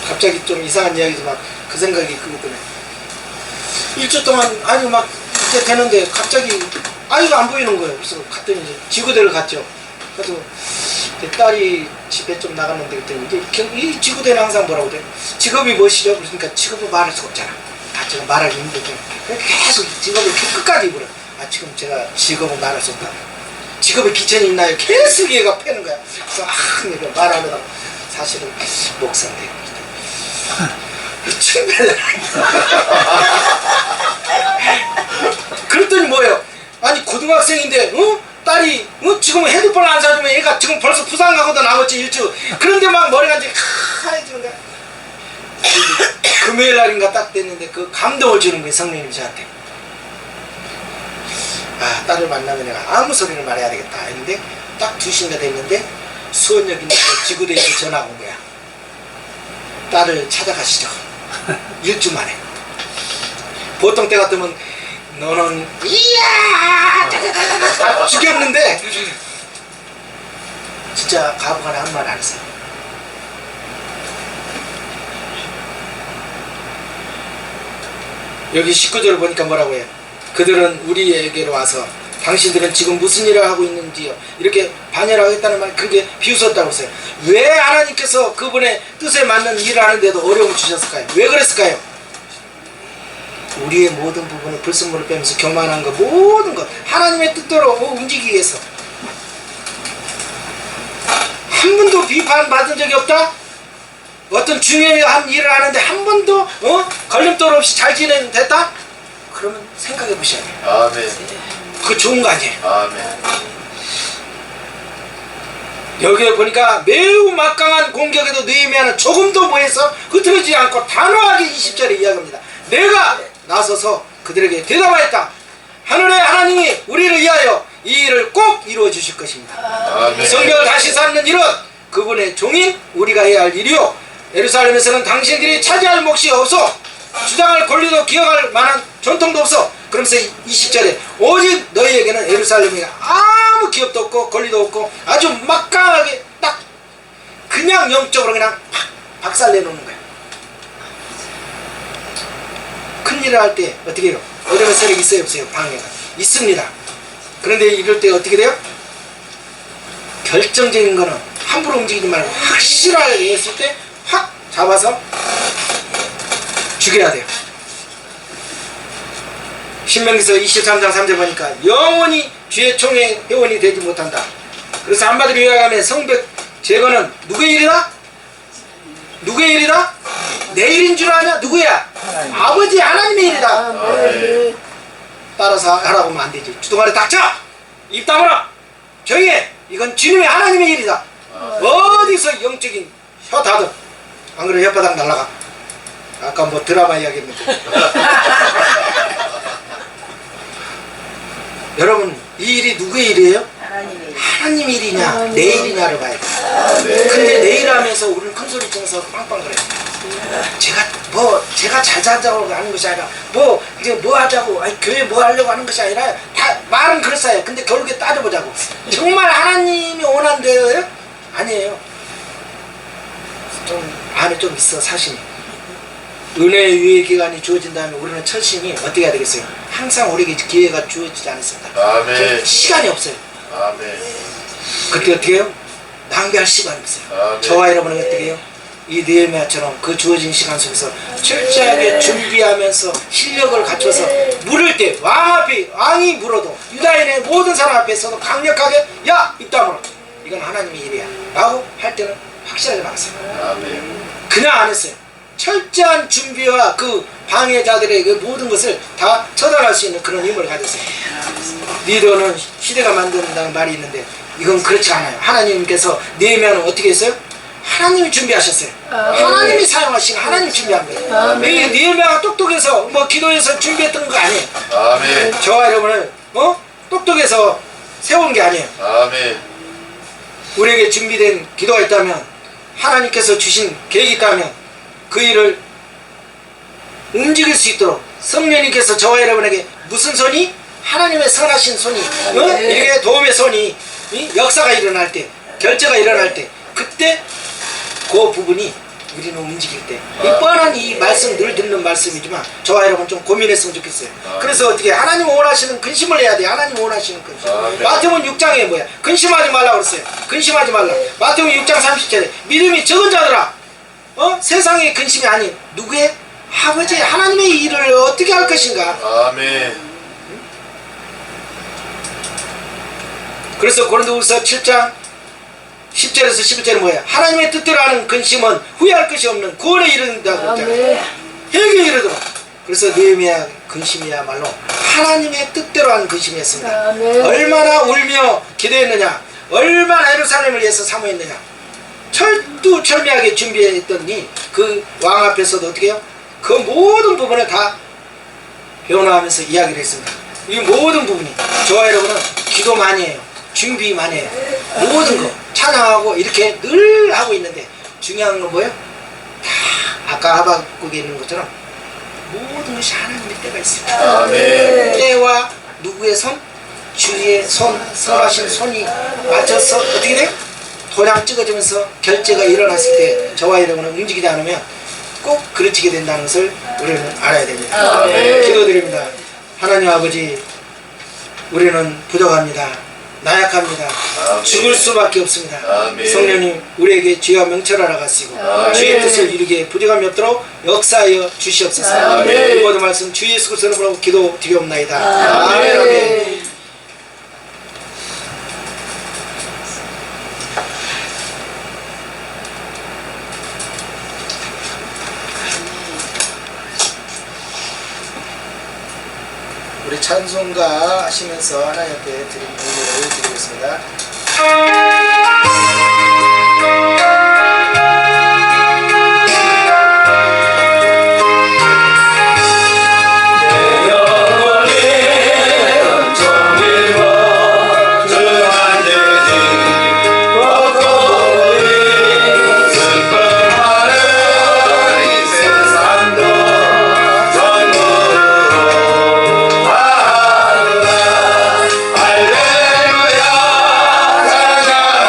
갑자기 좀 이상한 이야기지만 그 생각이 그것 때문에 일주일 동안 아이가 막 이제 되는데 갑자기 아이가 안 보이는 거예요. 그래서 갔더니 이제 지구대를 갔죠. 그래서 내 딸이 집에 좀 나갔는데 그랬더니 이제 이 지구대는 항상 뭐라고 그래? 직업이 무엇이죠? 그러니까 직업을 말할 수가 없잖아. 아 제가 말하기 힘들죠. 계속 직업을 끝까지 물어. 아 지금 제가 직업을 말할 수 없다. 직업에 기천이 있나요? 계속 얘가 패는 거야. 그래서 내가 말하려다 사실은 목사인데 충분해. 그랬더니 뭐예요? 아니 고등학생인데 딸이 지금 핸드폰 안 사주면 얘가 지금 벌써 부산 가거든 아버지 일주. 그런데 막 머리가 이제 하얘지는 거야. 금요일 날인가 딱 됐는데 그 감동을 주는 거예요 성령님이 저한테. 아 딸을 만나면 내가 아무 소리를 말해야 되겠다 했는데 딱 2시인가 됐는데 수원역인데 지구대에서 전화가 온 거야. 딸을 찾아가시죠. 일주 만에. 보통 때 같으면 너는 이야 다 죽였는데 진짜 가부간에 한 말 안 했어요. 여기 19절을 보니까 뭐라고 해요? 그들은 우리에게로 와서 당신들은 지금 무슨 일을 하고 있는지요? 이렇게 반열하겠다는 말 그게 비웃었다고 했어요. 왜 하나님께서 그분의 뜻에 맞는 일을 하는데도 어려움을 주셨을까요? 왜 그랬을까요? 우리의 모든 부분을 불순물을 빼면서 교만한 것 모든 것 하나님의 뜻대로 움직이기 위해서. 한 번도 비판받은 적이 없다? 어떤 중요한 일을 하는데 한 번도 걸림돌 없이 잘 진행됐다? 그러면 생각해 보셔야 돼요. 아멘. 그거 좋은 거 아니에요. 아멘. 여기에 보니까 매우 막강한 공격에도 느헤미야는 조금도 뭐해서 흐트러지지 않고 단호하게 20절에 이야기합니다. 내가 나서서 그들에게 대답하였다. 하늘의 하나님이 우리를 위하여 이 일을 꼭 이루어 주실 것입니다. 아멘. 성경을 다시 쌓는 일은 그분의 종인 우리가 해야 할 일이요 예루살렘에서는 당신들이 차지할 몫이 없어 주장할 권리도 기억할 만한 전통도 없어. 그러면서 20절에 오직 너희에게는 예루살렘이 아무 기업도 없고 권리도 없고 아주 막강하게 딱 그냥 영적으로 그냥 팍 박살내놓는 거야. 큰일을 할 때 어떻게 해요? 어려운 세력이 있어요 없어요? 방해가 있습니다. 그런데 이럴 때 어떻게 돼요? 결정적인 거는 함부로 움직이지 말고 확실하게 했을 때 확 잡아서 죽여야 돼요. 신명기서 23장 3절 보니까 영원히 주의 총의 회원이 되지 못한다. 그래서 한마디로 요약하면 성벽 제거는 누구의 일이다? 누구의 일이다? 내 일인 줄 아냐? 누구야? 아버지 하나님의 일이다. 아멘. 따라서 하라고 하면 안 되지. 주둥아리 닥쳐! 입 다물어! 조용히 해! 이건 주님의 하나님의 일이다. 어디서 영적인 혀 다듬. 안 그래 혓바닥 날라가. 아까 뭐 드라마 이야기 했는데. 여러분 이 일이 누구의 일이에요? 하나님 일이냐 내 일이냐를 봐야 돼. 근데 내 일 하면서 우리는 큰소리 치면서 빵빵 그래. 제가 잘 자자고 하는 것이 아니라 이제 뭐 하자고 교회 뭐 하려고 하는 것이 아니라 다 말은 그럴싸해요. 근데 결국에 따져보자고 정말 하나님이 원한대요? 아니에요. 좀 안에 좀 있어 사실이. 은혜의 유예 기간이 주어진 다음에 우리는 철심이 어떻게 해야 되겠어요? 항상 우리에게 기회가 주어지지 않습니다. 아멘. 시간이 없어요. 아멘. 그때 어떻게 해요? 낭비할 시간이 없어요. 아멘. 저와 여러분은 어떻게 해요? 이 느헤미야처럼 그 주어진 시간 속에서 철저하게 준비하면서 실력을 갖춰서 물을 때 왕이 물어도 유다인의 모든 사람 앞에서도 강력하게 야! 입 다물어! 이건 하나님의 일이야 라고 할 때는 확실하게 나갔어요. 아멘. 그냥 안 했어요. 철저한 준비와 그 방해자들의 그 모든 것을 다 처단할 수 있는 그런 힘을 가졌어요. 리더는 시대가 만든다는 말이 있는데 이건 그렇지 않아요. 하나님께서 느헤미야는 어떻게 했어요? 하나님이 준비하셨어요. 하나님이 사용하신 하나님 준비한 거예요. 이 느헤미야가 똑똑해서 뭐 기도해서 준비했던 거 아니에요. 아멘. 저와 여러분을 똑똑해서 세운 게 아니에요. 아멘. 우리에게 준비된 기도가 있다면 하나님께서 주신 계획이 있다면 그 일을 움직일 수 있도록 성령님께서 저와 여러분에게 무슨 손이? 하나님의 선하신 손이 이렇게 도움의 손이 역사가 일어날 때 결제가 일어날 때 그때 그 부분이 우리는 움직일 때 이 뻔한 이 말씀 늘 듣는 말씀이지만 저와 여러분 좀 고민했으면 좋겠어요. 그래서 어떻게 하나님 원하시는 근심을 해야 돼. 하나님 원하시는 근심. 마태복음 6장에 뭐야? 근심하지 말라고 그랬어요. 근심하지 말라. 마태복음 6장 30절에 믿음이 적은 자들아 세상의 근심이 아닌 누구의? 아버지 하나님의 일을 어떻게 할 것인가. 아멘. 그래서 고린도후서 7장 10절에서 11절은 뭐예요? 하나님의 뜻대로 하는 근심은 후회할 것이 없는 구원에 이른다고 했잖아요. 회개에 이르도록. 그래서 느헤미야 근심이야말로 하나님의 뜻대로 하는 근심이었습니다. 얼마나 울며 기도했느냐, 얼마나 예루살렘을 위해서 사모했느냐, 철두철미하게 준비했더니 그 왕 앞에서도 어떻게 해요? 그 모든 부분을 다 변화하면서 이야기를 했습니다. 이 모든 부분이 저와 여러분은 기도 많이 해요. 준비 많이 해요. 모든 거 찬양하고 이렇게 늘 하고 있는데 중요한 건 뭐예요? 다 아까 하박국에 있는 것처럼 모든 것이 하나님의 때가 있습니다. 아멘. 때와 누구의 손? 주의 손, 선하신 손이 맞춰서 어떻게 돼요? 도장 찍어지면서 결제가 일어났을 때 저와 여러분은 움직이지 않으면 꼭 그르치게 된다는 것을 우리는 알아야 됩니다. 아멘. 기도드립니다. 하나님 아버지, 우리는 부족합니다. 나약합니다. 아멘. 죽을 수밖에 없습니다. 아멘. 성령님 우리에게 주여 명철하라 가시고 아멘. 주의 뜻을 이루게 부족함이 없도록 역사하여 주시옵소서. 아멘. 이 모든 말씀 주 예수 그리스도로 부르고 기도 드리옵나이다. 아멘. 아멘. 아멘. 우리 찬송가 하시면서 하나님 앞에 드리는 예배를 드리겠습니다. 할렐루야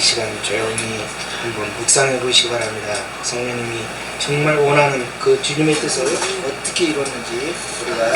시간 조용히 한번 묵상해 보시기 바랍니다. 성령님이 정말 원하는 그 주님의 뜻을 어떻게 이뤘는지 우리가